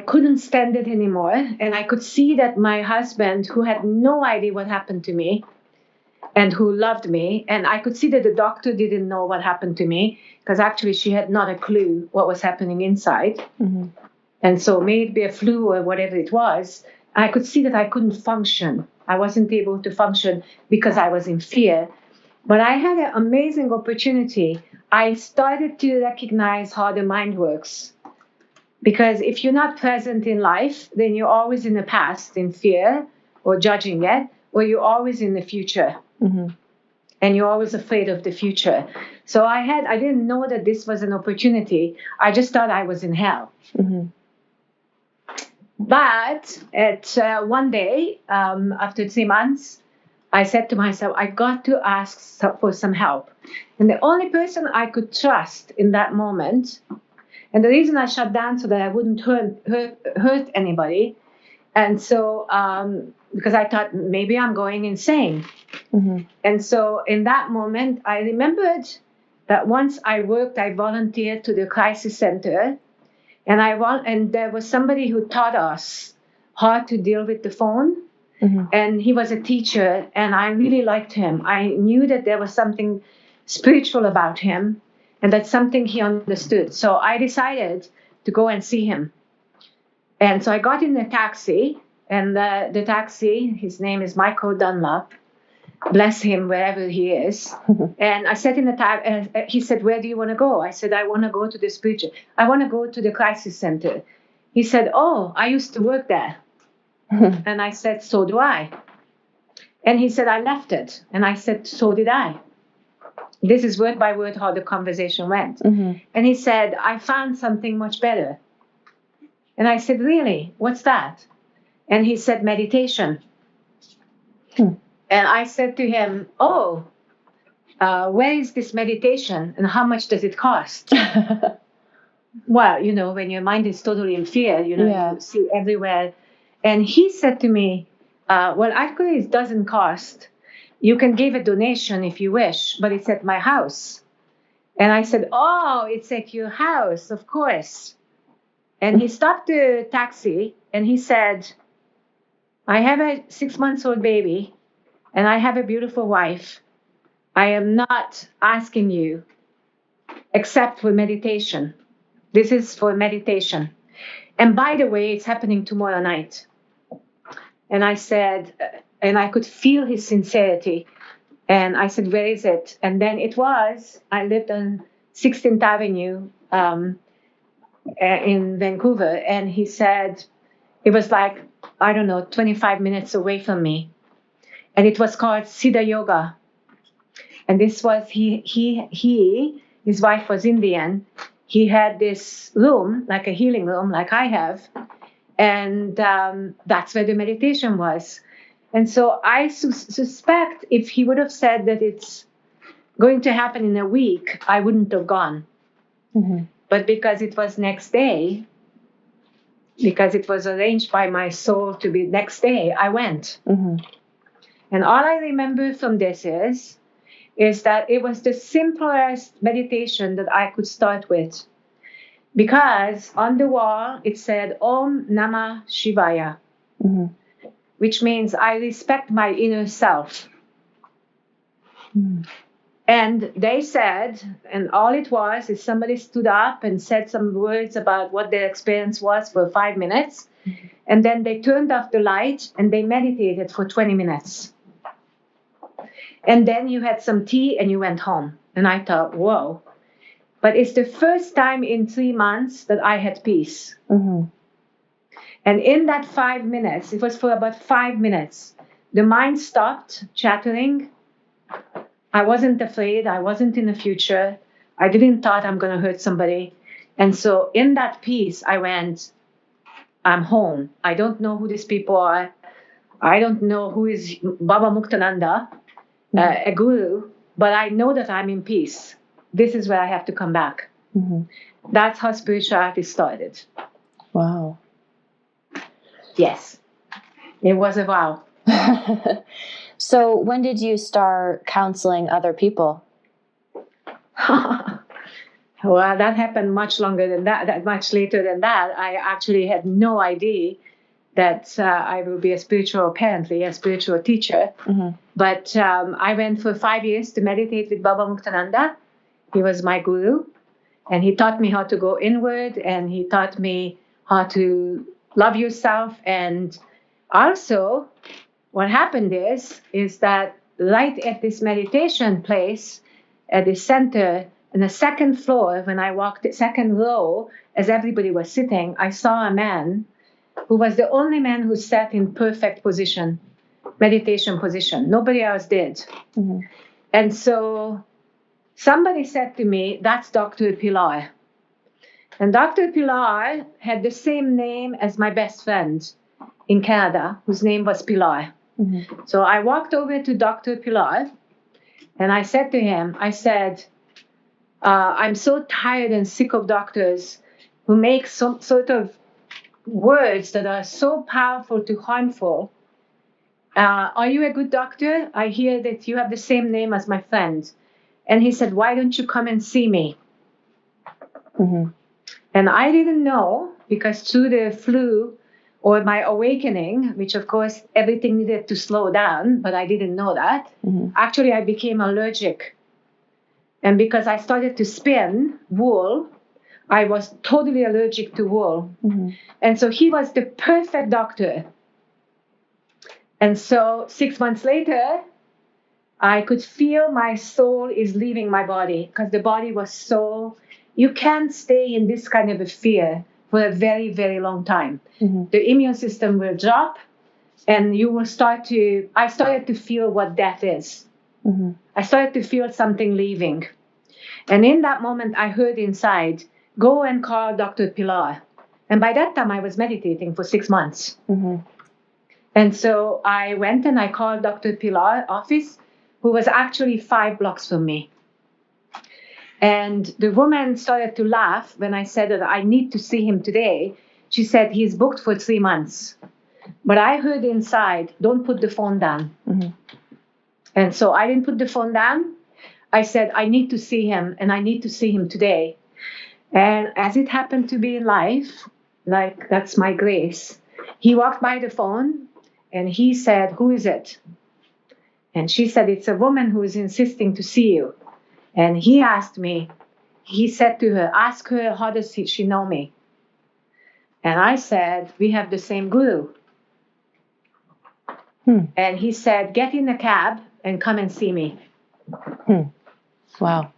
couldn't stand it anymore, and I could see that my husband, who had no idea what happened to me and who loved me, and I could see that the doctor didn't know what happened to me, because actually she had not a clue what was happening inside. And so may it be a flu or whatever it was, I could see that I couldn't function. I wasn't able to function because I was in fear. But I had an amazing opportunity. I started to recognize how the mind works. Because if you're not present in life, then you're always in the past, in fear or judging it, or you're always in the future. And you're always afraid of the future. So I didn't know that this was an opportunity. I just thought I was in hell. But at one day, after 3 months, I said to myself, I got to ask for some help. And the only person I could trust in that moment, and the reason I shut down so that I wouldn't hurt anybody, and so because I thought maybe I'm going insane. And so in that moment, I remembered that once I volunteered to the crisis center, and there was somebody who taught us how to deal with the phone. And he was a teacher, and I really liked him. I knew that there was something spiritual about him, and that's something he understood. So I decided to go and see him. And so I got in a taxi, and the taxi, his name is Michael Dunlop, bless him wherever he is. And I sat in the taxi, and he said, where do you want to go? I said, I want to go to the spiritual. I want to go to the crisis center. He said, oh, I used to work there. And I said, so do I. And he said, I left it. And I said, so did I. This is word by word how the conversation went. And he said, I found something much better. And I said, really? What's that? And he said, meditation. And I said to him, oh, where is this meditation and how much does it cost? Well, when your mind is totally in fear, you see everywhere. And he said to me, well, actually, it doesn't cost. You can give a donation if you wish, but it's at my house. And I said, oh, it's at your house, of course. And he stopped the taxi and he said, I have a 6-month-old baby and I have a beautiful wife. I am not asking you except for meditation. This is for meditation. And by the way, it's happening tomorrow night. And I said, and I could feel his sincerity. And I said, where is it? And then I lived on 16th Avenue in Vancouver. And he said, it was like, I don't know, 25 minutes away from me. And it was called Siddha Yoga. And this was, his wife was Indian. He had this room, like a healing room, like I have. And that's where the meditation was. And so I suspect if he would have said that it's going to happen in a week, I wouldn't have gone. Mm-hmm. But because it was next day, because it was arranged by my soul to be next day, I went. Mm-hmm. And all I remember from this is that it was the simplest meditation that I could start with. Because on the wall, it said, Om Namah Shivaya, mm-hmm. which means I respect my inner self. Mm-hmm. And they said, and all it was is somebody stood up and said some words about what their experience was for 5 minutes. Mm-hmm. And then they turned off the light and they meditated for 20 minutes. And then you had some tea and you went home. And I thought, whoa. But it's the first time in 3 months that I had peace. Mm-hmm. And in that 5 minutes, it was for about 5 minutes, the mind stopped chattering. I wasn't afraid. I wasn't in the future. I didn't thought I'm going to hurt somebody. And so in that peace, I went, I'm home. I don't know who these people are. I don't know who is Baba Muktananda, a guru, but I know that I'm in peace. This is where I have to come back. Mm-hmm. That's how spirituality started. Wow. Yes. It was a wow. So when did you start counseling other people? Well, that happened much longer than that, much later than that. I actually had no idea that I will be apparently a spiritual teacher. Mm-hmm. But I went for 5 years to meditate with Baba Muktananda. He was my guru. And he taught me how to go inward. And he taught me how to love yourself. And also, what happened is that right at this meditation place, at the center, in the second floor, when I walked the second row, as everybody was sitting, I saw a man who was the only man who sat in perfect position, meditation position. Nobody else did. Mm-hmm. And so somebody said to me, that's Dr. Pilar. And Dr. Pilar had the same name as my best friend in Canada, whose name was Pilar. Mm-hmm. So I walked over to Dr. Pilar and I said to him, I'm so tired and sick of doctors who make some sort of words that are so powerful to harmful. Are you a good doctor? I hear that you have the same name as my friend. And he said, why don't you come and see me? Mm-hmm. And I didn't know, because through the flu or my awakening, which of course everything needed to slow down, but I didn't know that. Mm-hmm. Actually, I became allergic. And because I started to spin wool, I was totally allergic to wool. Mm-hmm. And so he was the perfect doctor. And so 6 months later, I could feel my soul is leaving my body, because the body was so, you can't stay in this kind of a fear for a very, very long time. Mm-hmm. The immune system will drop and you will I started to feel what death is. Mm-hmm. I started to feel something leaving. And in that moment, I heard inside, go and call Dr. Pilar. And by that time, I was meditating for 6 months. Mm-hmm. And so I went and I called Dr. Pilar office, who was actually 5 blocks from me. And the woman started to laugh when I said that I need to see him today. She said, he's booked for 3 months. But I heard inside, don't put the phone down. Mm-hmm. And so I didn't put the phone down. I said, I need to see him, and I need to see him today. And as it happened to be in life, like that's my grace, he walked by the phone and he said, who is it? And she said, it's a woman who is insisting to see you. And he asked me, he said to her, ask her, how does she know me? And I said, we have the same guru. And he said, get in a cab and come and see me. Wow.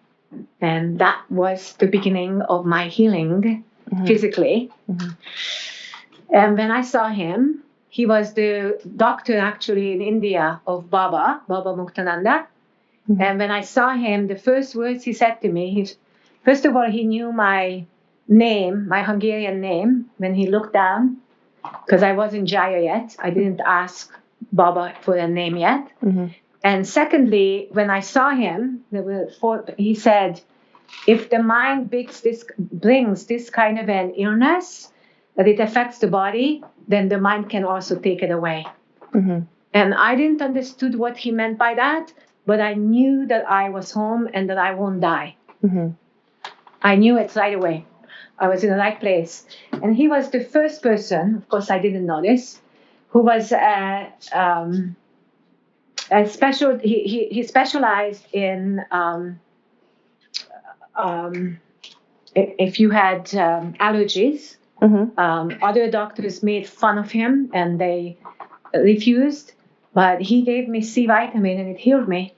And that was the beginning of my healing physically. And when I saw him, he was the doctor actually in India of Baba Muktananda. And when I saw him, the first words he said to me, first of all, he knew my name, my Hungarian name, when he looked down, because I wasn't Jaya yet. I didn't ask Baba for a name yet. And secondly, when I saw him, he said, if the mind brings this kind of an illness, that it affects the body, then the mind can also take it away. And I didn't understood what he meant by that, but I knew that I was home and that I won't die. I knew it right away. I was in the right place. And he was the first person, of course I didn't know this, who was he specialized in if you had allergies. Other doctors made fun of him and they refused, but he gave me C vitamin and it healed me.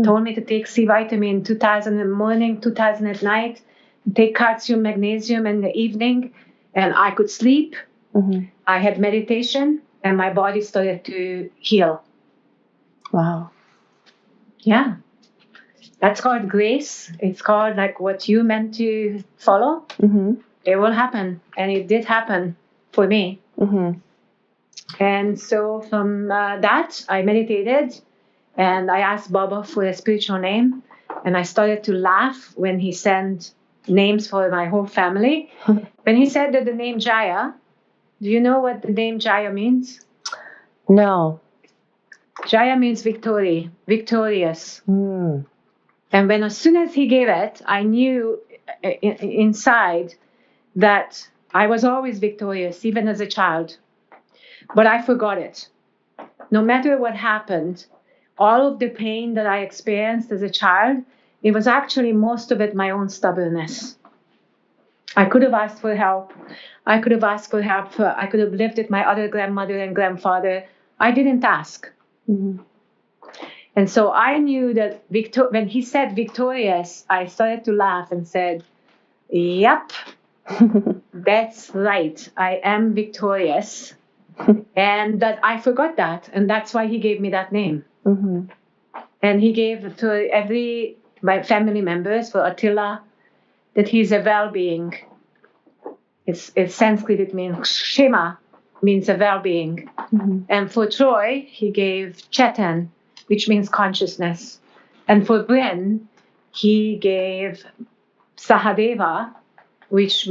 Told me to take C vitamin 2000 in the morning, 2000 at night, take calcium, magnesium in the evening, and I could sleep. I had meditation and my body started to heal. Wow. Yeah. That's called grace. It's called like what you meant to follow. It will happen. And it did happen for me. And so from that, I meditated and I asked Baba for a spiritual name. And I started to laugh when he sent names for my whole family. When he said that the name Jaya, do you know what the name Jaya means? No. Jaya means victory, victorious. And when as soon as he gave it, I knew inside that I was always victorious, even as a child. But I forgot it. No matter what happened, all of the pain that I experienced as a child, it was actually most of it my own stubbornness. I could have asked for help. I could have asked for help. I could have lived with my other grandmother and grandfather. I didn't ask. And so I knew that when he said victorious, I started to laugh and said, yep, that's right. I am victorious. And that I forgot that. And that's why he gave me that name. And he gave to my family members, for Attila, that he's a well-being. It's Sanskrit, it means Kshema, means a well-being. And for Troy, he gave Chetan, which means consciousness. And for Bryn, he gave Sahadeva, which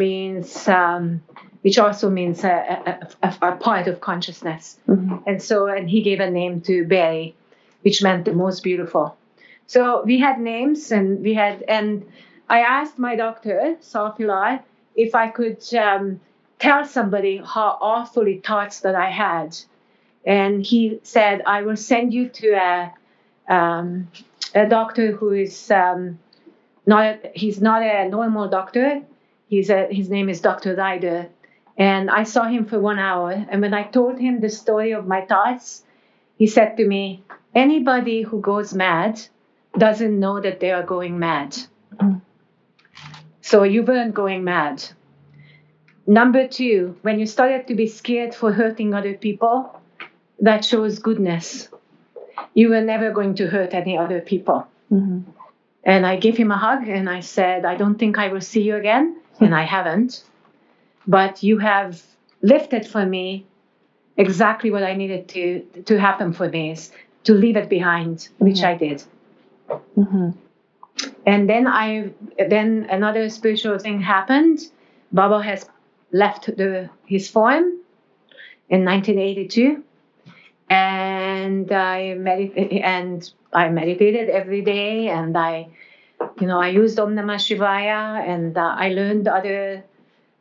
also means a part of consciousness. And he gave a name to Barry, which meant the most beautiful. So we had names, and I asked my doctor, Saul Pilar, if I could tell somebody how awfully thoughts that I had. And he said, I will send you to a doctor who is he's not a normal doctor. His name is Dr. Ryder. And I saw him for 1 hour. And when I told him the story of my thoughts, he said to me, anybody who goes mad doesn't know that they are going mad. So you weren't going mad. Number 2, when you started to be scared for hurting other people, that shows goodness. You were never going to hurt any other people. And I gave him a hug and I said, I don't think I will see you again. And I haven't. But you have lifted for me exactly what I needed to happen for me, is to leave it behind, which I did. And then another spiritual thing happened. Baba has left his farm in 1982, and I meditated every day, and I used Om Namah Shivaya, and I learned other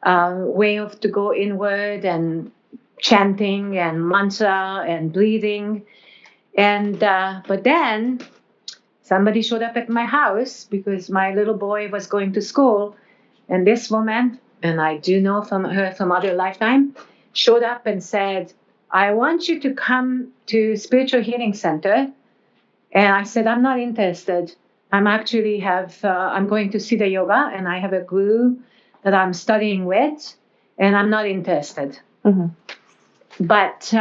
way to go inward, and chanting and mantra and breathing, and but then somebody showed up at my house because my little boy was going to school, and this woman, and I do know from her from other lifetime, showed up and said, I want you to come to Spiritual Healing Center. And I said, I'm not interested. I'm going to Siddha Yoga, and I have a guru that I'm studying with, and I'm not interested. But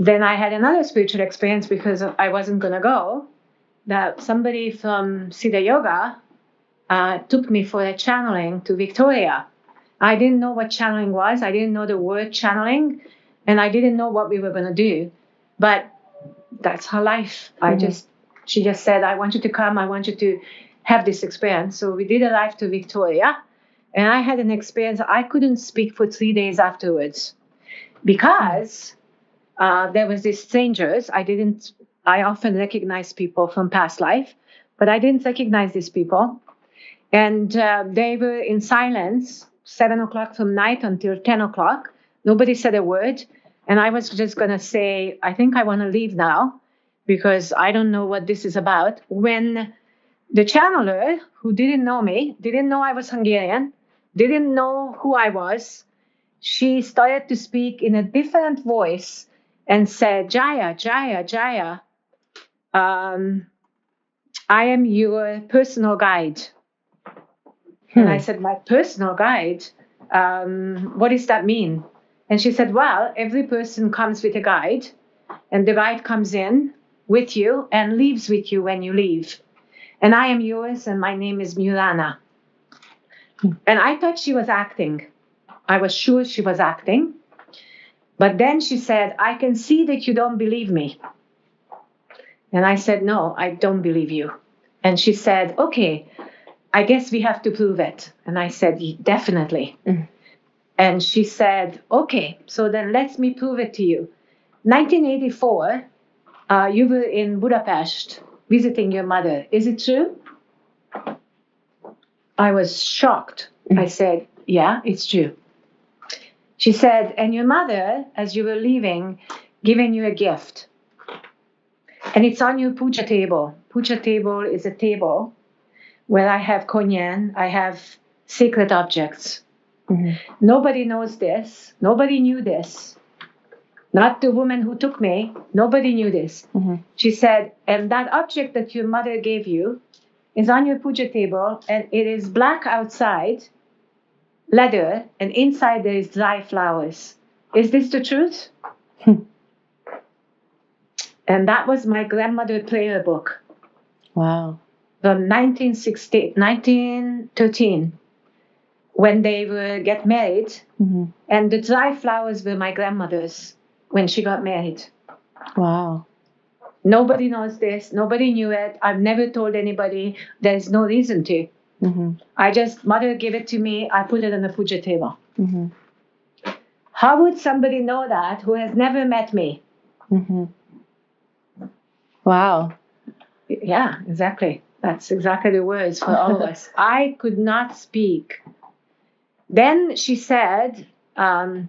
then I had another spiritual experience because I wasn't going to go, that somebody from Siddha Yoga took me for a channeling to Victoria. I didn't know what channeling was. I didn't know the word channeling, and I didn't know what we were going to do. But that's her life. She just said, I want you to come. I want you to have this experience. So we did arrive to Victoria, and I had an experience. I couldn't speak for 3 days afterwards because there was these strangers. I often recognize people from past life, but I didn't recognize these people. And they were in silence, 7 o'clock from night until 10 o'clock. Nobody said a word. And I was just going to say, I think I want to leave now because I don't know what this is about. When the channeler, who didn't know me, didn't know I was Hungarian, didn't know who I was, she started to speak in a different voice and said, Jaya, Jaya, Jaya, I am your personal guide. And I said, my personal guide? What does that mean? And she said, well, every person comes with a guide, and the guide comes in with you and leaves with you when you leave. And I am yours, and my name is Murana. And I thought she was acting. I was sure she was acting. But then she said, I can see that you don't believe me. And I said, no, I don't believe you. And she said, okay, I guess we have to prove it. And I said, definitely. And she said, okay, so then let me prove it to you. 1984, you were in Budapest visiting your mother. Is it true? I was shocked. I said, yeah, it's true. She said, and your mother, as you were leaving, given you a gift. And it's on your puja table. Puja table is a table where I have konyan, I have sacred objects. Nobody knows this. Nobody knew this. Not the woman who took me. Nobody knew this. She said, and that object that your mother gave you is on your puja table, and it is black outside, leather, and inside there is dry flowers. Is this the truth? And that was my grandmother prayer book. Wow. From 1913, when they get married, and the dry flowers were my grandmother's when she got married. Wow. Nobody knows this. Nobody knew it. I've never told anybody. There's no reason to. Mother gave it to me. I put it on the puja table. How would somebody know that who has never met me? Wow. Yeah, exactly. That's exactly the words for all of us. I could not speak. Then she said, I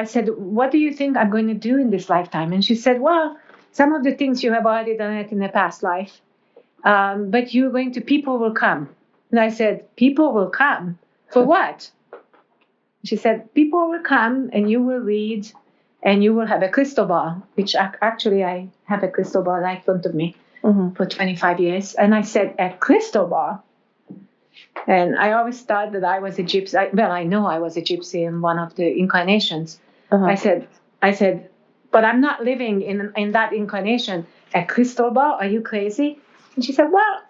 said, what do you think I'm going to do in this lifetime? And she said, well, some of the things you have already done it in the past life, but people will come. And I said, people will come? For what? She said, people will come and you will read and you will have a crystal ball, which actually I have a crystal ball right in front of me for 25 years. And I said, a crystal ball? And I always thought that I was a gypsy. I know I was a gypsy in one of the incarnations. I said, but I'm not living in that incarnation. A crystal ball? Are you crazy? And she said, well,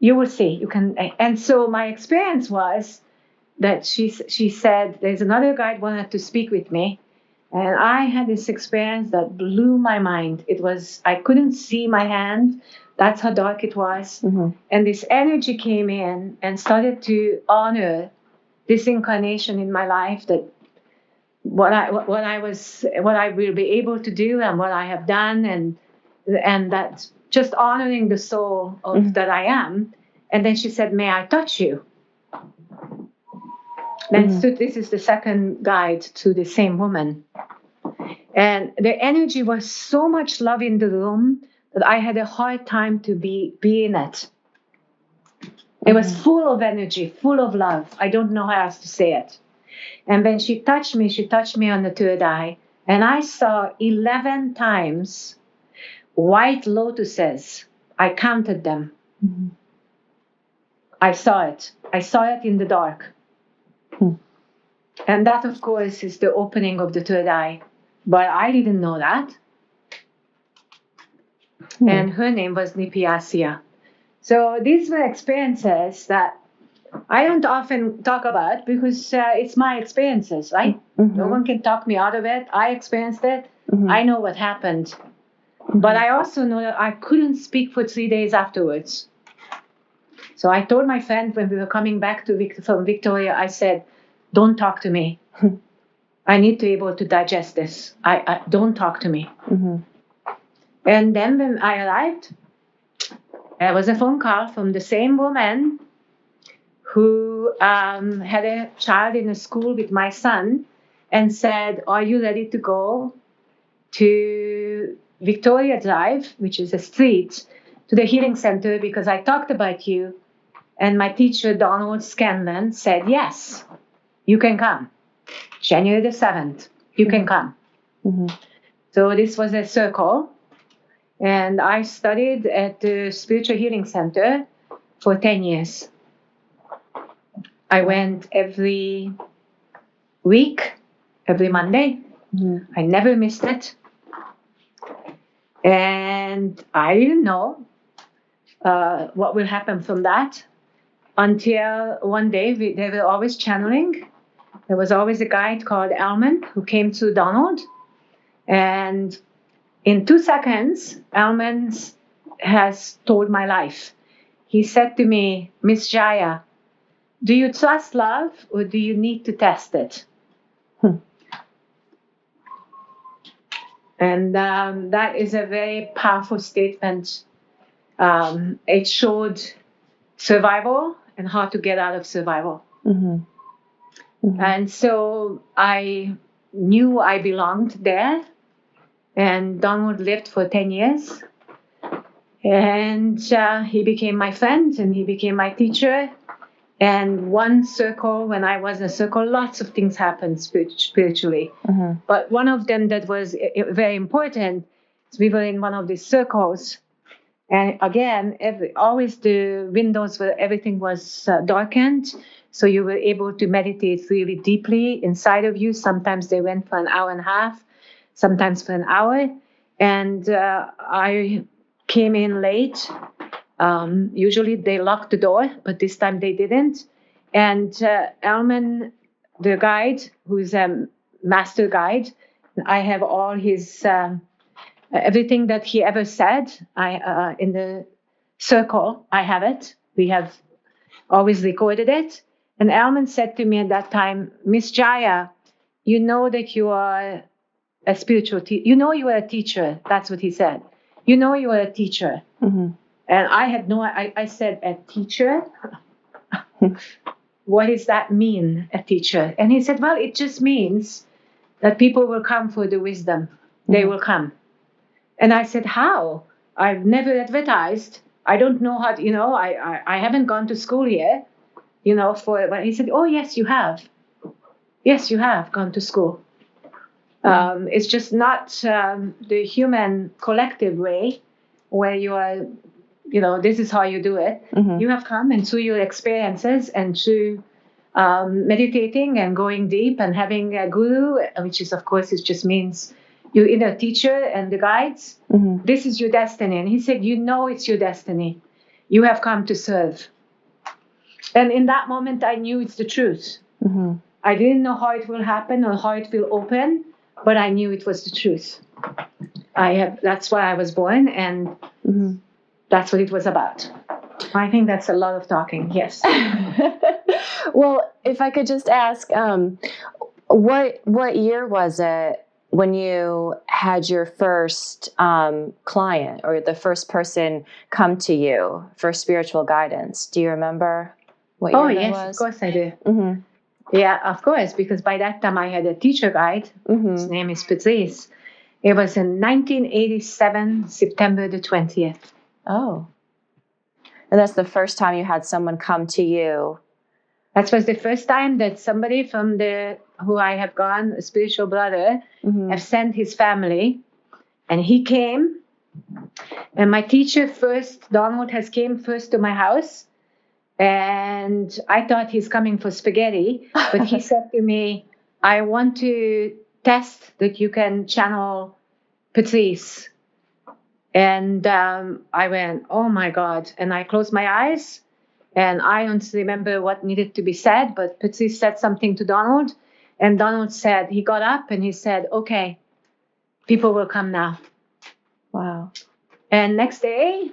you will see. You can. And so my experience was that she said, there's another guide wanted to speak with me. And I had this experience that blew my mind. I couldn't see my hand. That's how dark it was. And this energy came in and started to honor this incarnation in my life, that what I will be able to do and what I have done, and that just honoring the soul of that I am. And then she said, may I touch you? And so this is the second guide to the same woman. And the energy was so much love in the room that I had a hard time to be in it. It was full of energy, full of love. I don't know how else to say it. And when she touched me on the third eye. And I saw 11 times white lotuses. I counted them. I saw it. I saw it in the dark. And that, of course, is the opening of the third eye. But I didn't know that. And her name was Nipiasia. So these were experiences that I don't often talk about because it's my experiences, right? No one can talk me out of it. I experienced it. I know what happened. But I also know that I couldn't speak for 3 days afterwards. So I told my friend when we were coming back from Victoria, I said, don't talk to me. I need to be able to digest this. I don't talk to me. And then when I arrived, there was a phone call from the same woman who had a child in a school with my son and said, are you ready to go to Victoria Drive, which is a street, to the healing center because I talked about you. And my teacher, Donald Scanlon, said, yes, you can come. January the 7th, you can come. So this was a circle. And I studied at the Spiritual Healing Center for 10 years. I went every week, every Monday. I never missed it. And I didn't know what will happen from that until one day they were always channeling. There was always a guide called Elman who came to Donald. And in 2 seconds, Elman has told my life. He said to me, Miss Jaya, do you trust love or do you need to test it? And that is a very powerful statement. It showed survival and how to get out of survival. And so I knew I belonged there. And Donald lived for 10 years. And he became my friend and he became my teacher. And one circle, when I was in a circle, lots of things happened spiritually. But one of them that was very important is we were in one of these circles. And again, always the windows where everything was darkened. So you were able to meditate really deeply inside of you. Sometimes they went for an hour and a half, sometimes for an hour. And I came in late. Usually they lock the door, but this time they didn't. And Elman, the guide, who's a master guide, I have all his, everything that he ever said in the circle, I have it. We have always recorded it. And Elman said to me at that time, Miss Jaya, you know that you are a spiritual teacher. You know you are a teacher. That's what he said. You know you are a teacher. And I had I said, a teacher? What does that mean, a teacher? And he said, well, it just means that people will come for the wisdom. They will come. And I said, how? I've never advertised. I don't know how to, I haven't gone to school yet, but he said, oh, yes, you have. Yes, you have gone to school. It's just not the human collective way where you are, this is how you do it. You have come and through your experiences and through meditating and going deep and having a guru, which is, of course, it just means your inner teacher and the guides. This is your destiny. And he said, it's your destiny. You have come to serve. And in that moment, I knew it's the truth. Mm-hmm. I didn't know how it will happen or how it will open, but I knew it was the truth. That's why I was born, and Mm-hmm. that's what it was about. I think that's a lot of talking. Yes. Well, if I could just ask, what year was it when you had your first client or the first person come to you for spiritual guidance? Do you remember what year that yes, was? of course I do. Mm-hmm. Yeah, of course, because by that time I had a teacher guide. Mm-hmm. His name is Patrice. It was in 1987, September the 20th. Oh. And that's the first time you had someone come to you. That was the first time that somebody from who I have gone, a spiritual brother, Mm-hmm. have sent his family. And he came. And my teacher first, Donald, has came first to my house. And I thought he's coming for spaghetti. But he said to me, I want to test that you can channel Patrice. And I went, oh my God. And I closed my eyes. And I don't remember what needed to be said, but Patrice said something to Donald. And Donald said, he got up and he said, okay, people will come now. Wow. And next day,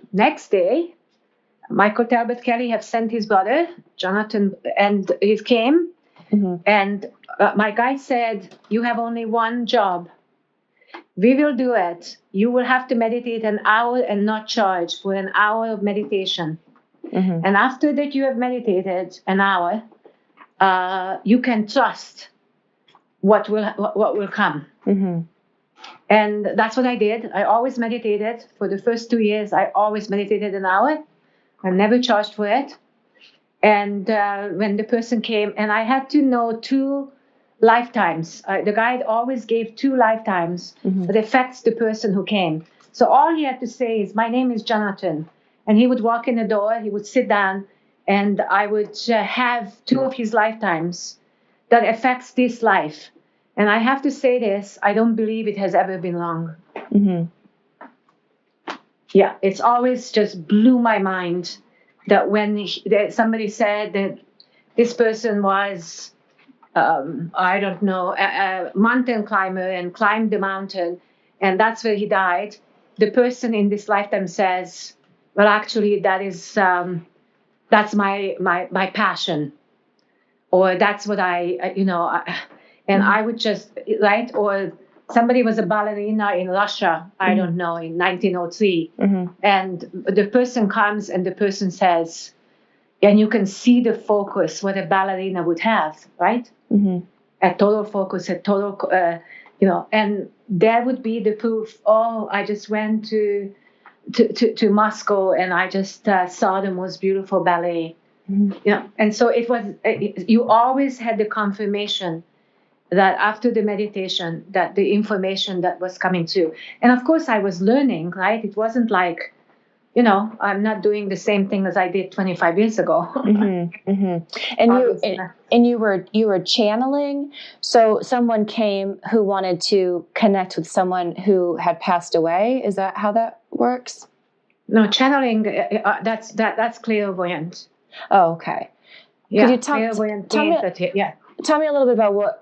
Michael Talbot Kelly have sent his brother, Jonathan, and he came. Mm-hmm. And my guide said, you have only one job. We will do it. You will have to meditate an hour and not charge for an hour of meditation. Mm-hmm. And after that you have meditated an hour, you can trust what will come. Mm-hmm. And that's what I did. I always meditated. For the first 2 years, I always meditated an hour. I never charged for it. And when the person came, and I had to know 2 lifetimes. The guide always gave 2 lifetimes that affects the person who came. So all he had to say is, my name is Jonathan. And he would walk in the door, he would sit down, and I would have 2 of his lifetimes that affects this life. And I have to say this, I don't believe it has ever been wrong. Mm-hmm. Yeah, it's always just blew my mind that when somebody said that this person was, I don't know, a mountain climber and climbed the mountain, and that's where he died. The person in this lifetime says, well, actually, that's my passion, or that's what and I would just, right? Or somebody was a ballerina in Russia, I don't know, in 1903, and the person comes and the person says, and you can see the focus what a ballerina would have, right? Mm-hmm. A total focus, a total, and that would be the proof. Oh, I just went to Moscow and I just saw the most beautiful ballet. Mm-hmm. And so it was. You always had the confirmation that after the meditation, that the information that was coming through. And of course, I was learning. Right? It wasn't like, I'm not doing the same thing as I did 25 years ago. Mm-hmm. Mm-hmm. And you were channeling. So someone came who wanted to connect with someone who had passed away. Is that how that works? No, channeling. That's clairvoyant. Oh, okay. Yeah, could you tell me a little bit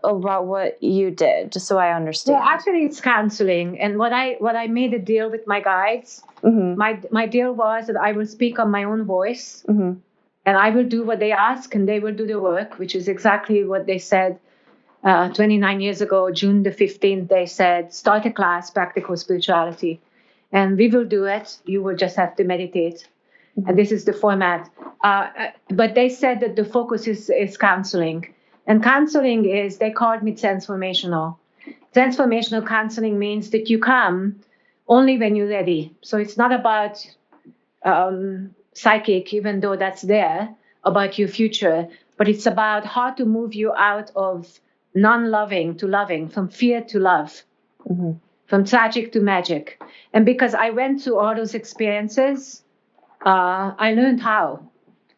about what you did, just so I understand. Well, actually, it's counseling, and what I made a deal with my guides. Mm-hmm. My deal was that I will speak on my own voice, and I will do what they ask, and they will do the work, which is exactly what they said 29 years ago, June the 15th. They said, start a class, practical spirituality, and we will do it. You will just have to meditate. And this is the format. But they said that the focus is counseling. And counseling is, they called me transformational. Transformational counseling means that you come only when you're ready. So it's not about psychic, even though that's there, about your future, but it's about how to move you out of non-loving to loving, from fear to love, from tragic to magic. And because I went through all those experiences, I learned how.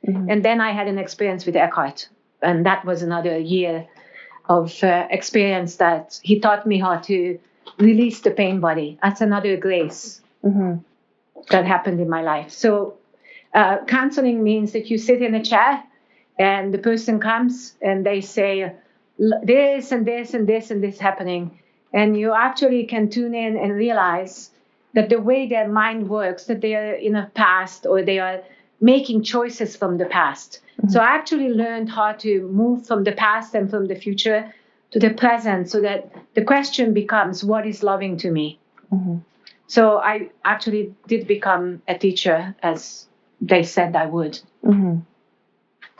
And then I had an experience with Eckhart. And that was another year of experience that he taught me how to release the pain body. That's another grace that happened in my life. So counseling means that you sit in a chair and the person comes and they say this and this and this and this happening, and you actually can tune in and realize that the way their mind works, that they are in a past or they are making choices from the past. Mm-hmm. So I actually learned how to move from the past and from the future to the present, so that the question becomes, what is loving to me? Mm-hmm. So I actually did become a teacher, as they said I would. Mm-hmm.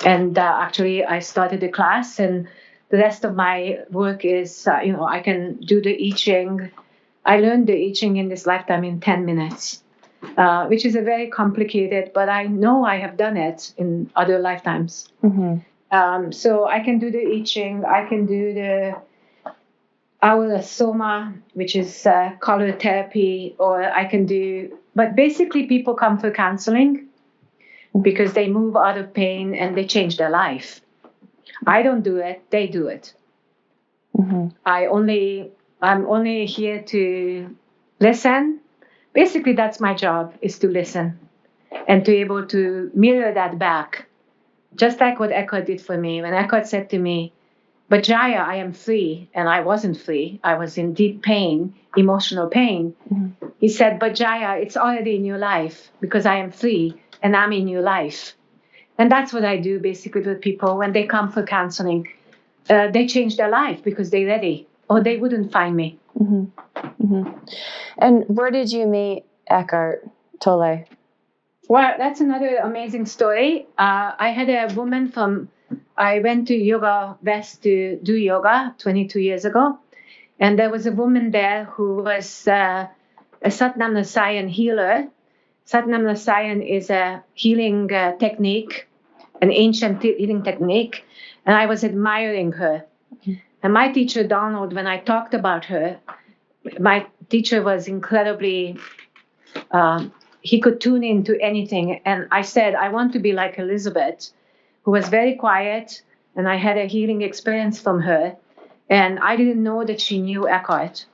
And actually, I started a class, and the rest of my work is, I can do the I Ching. I learned the I Ching in this lifetime in 10 minutes, which is a very complicated, but I know I have done it in other lifetimes. Mm-hmm. So I can do the I Ching. I can do the Aura Soma, which is color therapy, or I can do, but basically people come for counseling because they move out of pain and they change their life. I don't do it, they do it. Mm-hmm. I'm only here to listen. Basically, that's my job, is to listen and to be able to mirror that back. Just like what Eckhart did for me. When Eckhart said to me, but Jaya, I am free. And I wasn't free. I was in deep pain, emotional pain. Mm-hmm. He said, but Jaya, it's already in your life because I am free and I'm in your life. And that's what I do basically with people when they come for counseling. They change their life because they're ready, or they wouldn't find me. Mm-hmm. Mm-hmm. And where did you meet Eckhart Tolle? Well, that's another amazing story. I had a woman I went to Yoga West to do yoga 22 years ago. And there was a woman there who was a Satnam Nasayan healer. Satnam Nasayan is a healing technique, an ancient healing technique. And I was admiring her. Mm-hmm. And my teacher, Donald, when I talked about her, my teacher was incredibly, he could tune into anything. And I said, I want to be like Elizabeth, who was very quiet. And I had a healing experience from her. And I didn't know that she knew Eckhart.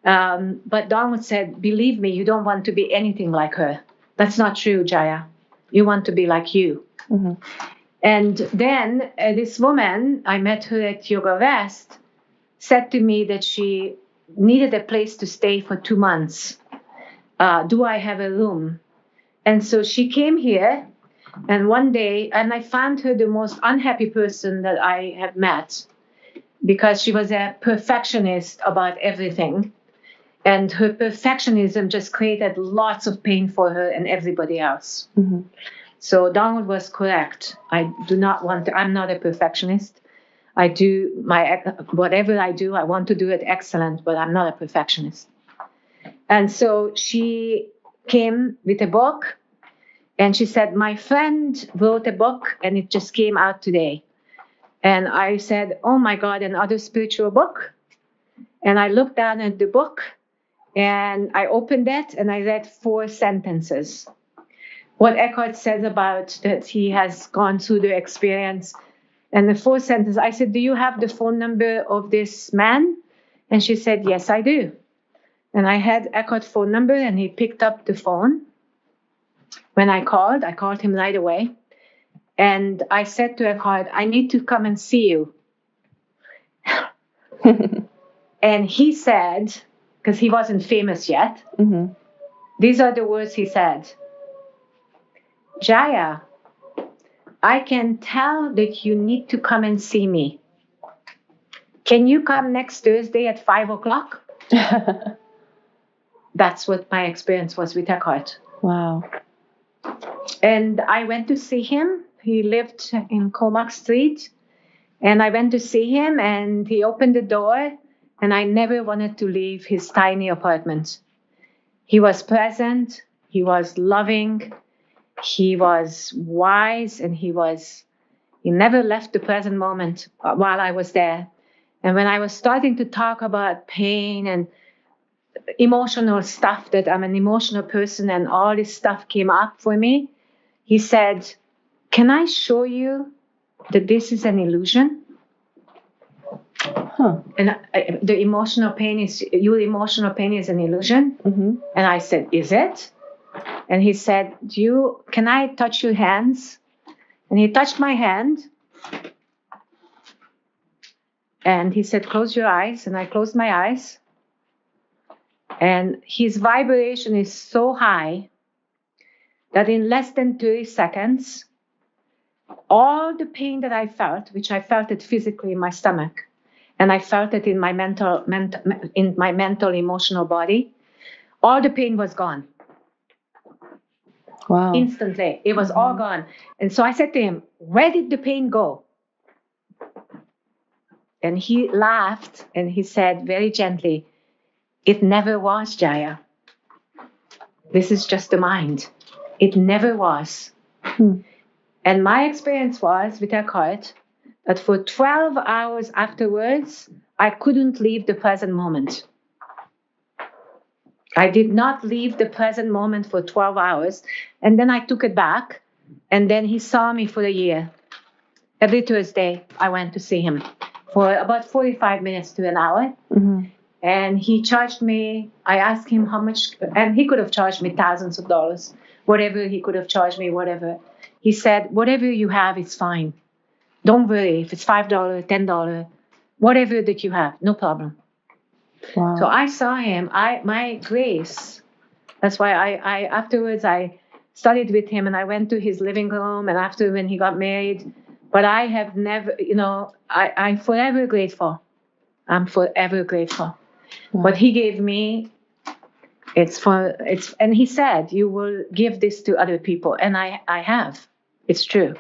But Donald said, believe me, you don't want to be anything like her. That's not true, Jaya. You want to be like you. Mm-hmm. And then this woman, I met her at Yoga West, said to me that she needed a place to stay for 2 months. Do I have a room? And so she came here, and one day, and I found her the most unhappy person that I have met, because she was a perfectionist about everything. And her perfectionism just created lots of pain for her and everybody else. Mm-hmm. So Donald was correct. I'm not a perfectionist. I do whatever I do, I want to do it excellent, but I'm not a perfectionist. And so she came with a book, and she said, my friend wrote a book and it just came out today. And I said, oh my God, another spiritual book? And I looked down at the book and I opened it and I read 4 sentences. What Eckhart says about that he has gone through the experience. And the 4 sentences, I said, do you have the phone number of this man? And she said, yes, I do. And I had Eckhart's phone number, and he picked up the phone. When I called him right away. And I said to Eckhart, I need to come and see you. And he said, because he wasn't famous yet, mm-hmm. These are the words he said. Jaya, I can tell that you need to come and see me. Can you come next Thursday at 5:00? That's what my experience was with Eckhart. Wow. And I went to see him. He lived in Comac Street. And I went to see him, and he opened the door, and I never wanted to leave his tiny apartment. He was present. He was loving. He was wise, and he never left the present moment while I was there. And when I was starting to talk about pain and emotional stuff, that I'm an emotional person and all this stuff came up for me, he said, can I show you that this is an illusion? Huh. And your emotional pain is an illusion? Mm-hmm. And I said, is it? And he said, can I touch your hands? And he touched my hand, And he said, close your eyes. And I closed my eyes. And his vibration is so high that in less than 30 seconds, all the pain that I felt, which I felt it physically in my stomach, and I felt it in my mental, emotional body, all the pain was gone. Wow. Instantly. It was all gone. And so I said to him, where did the pain go? And he laughed and he said very gently, it never was, Jaya. This is just the mind. It never was. And my experience was with Eckhart that for 12 hours afterwards, I couldn't leave the present moment. I did not leave the present moment for 12 hours. And then I took it back. And then he saw me for a year. Every Thursday, I went to see him for about 45 minutes to an hour. And he charged me, I asked him how much, and he could have charged me thousands of dollars, whatever he could have charged me, whatever. He said, whatever you have is fine. Don't worry if it's $5, $10, whatever that you have, no problem. Wow. So I saw him, my grace. That's why I afterwards I studied with him and I went to his living room and after when he got married. But I have never, I'm forever grateful. I'm forever grateful. Wow. What he gave me, and he said, you will give this to other people. And I have. It's true.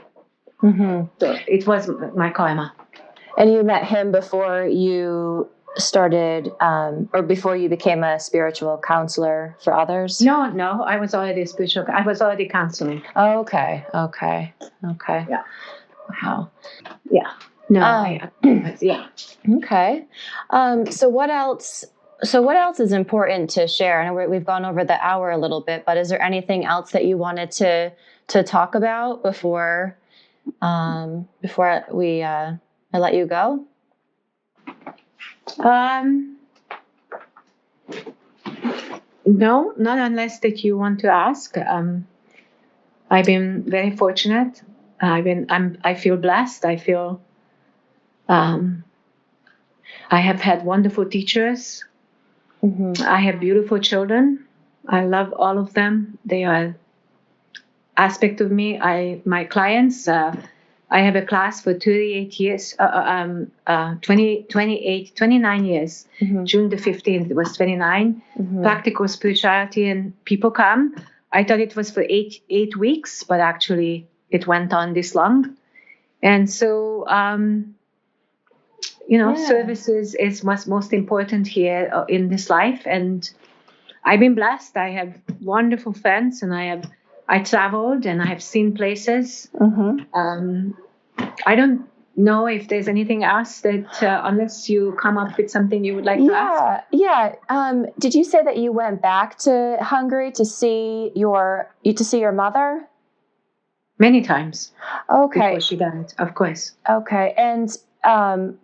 So it was my karma. And you met him before you started, or before you became a spiritual counselor for others? No, I was already spiritual. I was already counseling. Oh, okay. Yeah. Wow. Yeah. No. Yeah. Okay. So what else is important to share? I know we've gone over the hour a little bit, but is there anything else that you wanted to talk about before I let you go? No, not unless that you want to ask. I've been very fortunate. I feel blessed. I feel I have had wonderful teachers. I have beautiful children. I love all of them. They are aspect of me. My clients, I have a class for 38 years, 29 years. June the 15th, it was 29. Practical spirituality, and people come. I thought it was for eight weeks, but actually it went on this long. And so, services is what's most important here in this life. And I've been blessed. I have wonderful friends, and I traveled and I have seen places. I don't know if there's anything else that, unless you come up with something you would like to ask. Yeah. Did you say that you went back to Hungary to see your mother? Many times. Okay. Before she died, of course. Okay. And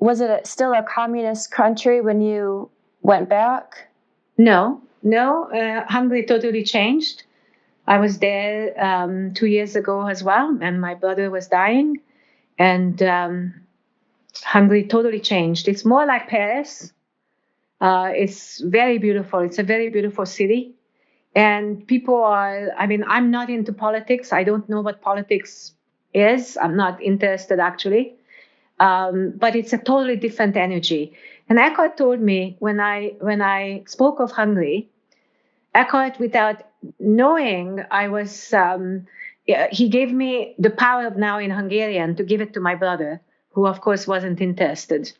was it still a communist country when you went back? No. Hungary totally changed. I was there 2 years ago as well, and my brother was dying. And Hungary totally changed. It's more like Paris. It's very beautiful. It's a very beautiful city. And people I'm not into politics. I don't know what politics is. I'm not interested, actually. But it's a totally different energy. And Eckhart told me when I spoke of Hungary, Eckhart, without knowing, he gave me the power of now in Hungarian to give it to my brother, who of course wasn't interested.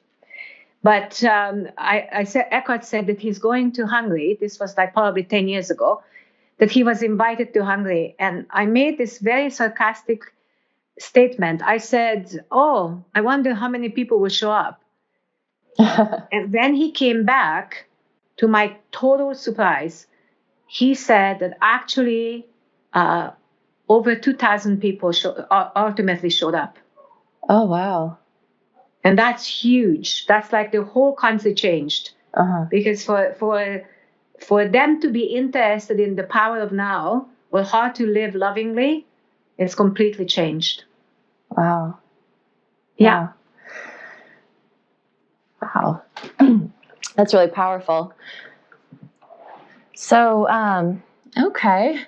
But Eckhart said that he's going to Hungary. This was like probably 10 years ago, that he was invited to Hungary. And I made this very sarcastic statement. I said, oh, I wonder how many people will show up. And when he came back, to my total surprise, he said that actually over 2,000 people ultimately showed up. Oh, wow. And that's huge. That's like the whole country changed. Because for them to be interested in the power of now or how to live lovingly, it's completely changed. Wow. Yeah. Wow. That's really powerful. So, okay.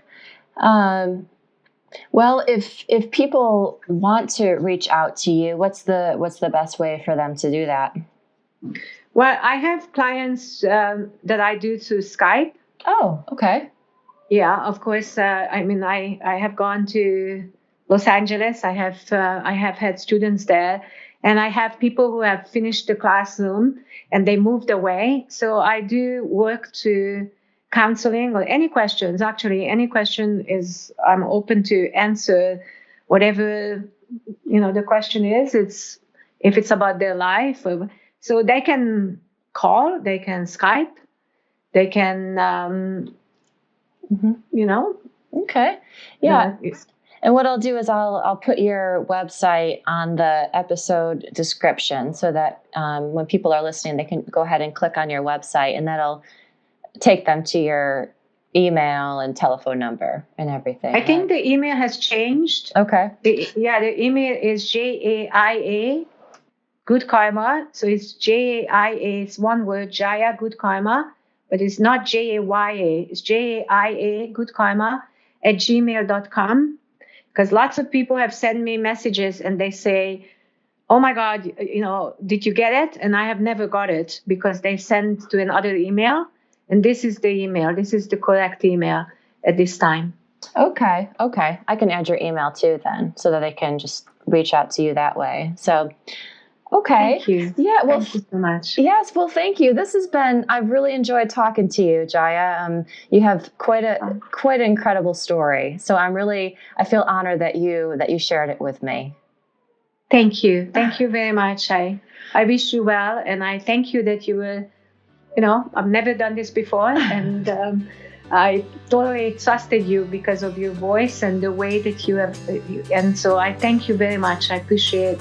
Well, if people want to reach out to you, what's the best way for them to do that? Well, I have clients that I do through Skype. Oh, okay. Yeah, of course. I mean, I have gone to Los Angeles. I have had students there, and I have people who have finished the classroom and they moved away. So I do work to counseling or any questions. Actually, any question I'm open to answer whatever the question is. If it's about their life, so they can call, they can Skype, they can. Okay. Yeah. And what I'll do is I'll put your website on the episode description so that when people are listening, they can go ahead and click on your website, and that'll take them to your email and telephone number and everything. I think the email has changed. Okay. The email is JAIA Good Karma. So it's JAIA, it's one word, Jaya Good Karma, but it's not JAYA. It's JAIA Good Karma @gmail.com. Because lots of people have sent me messages and they say, oh my God, did you get it? And I have never got it because they sent to another email. And this is the email. This is the correct email at this time. Okay. I can add your email too then so that they can just reach out to you that way. So, okay. Thank you. Yeah. Well, thank you so much. Yes. Well, thank you. I've really enjoyed talking to you, Jaya. You have quite an incredible story. So I feel honored that you shared it with me. Thank you. Thank you very much. I wish you well. And I thank you that you were, I've never done this before. And I totally trusted you because of your voice and the way that you have. And so I thank you very much. I appreciate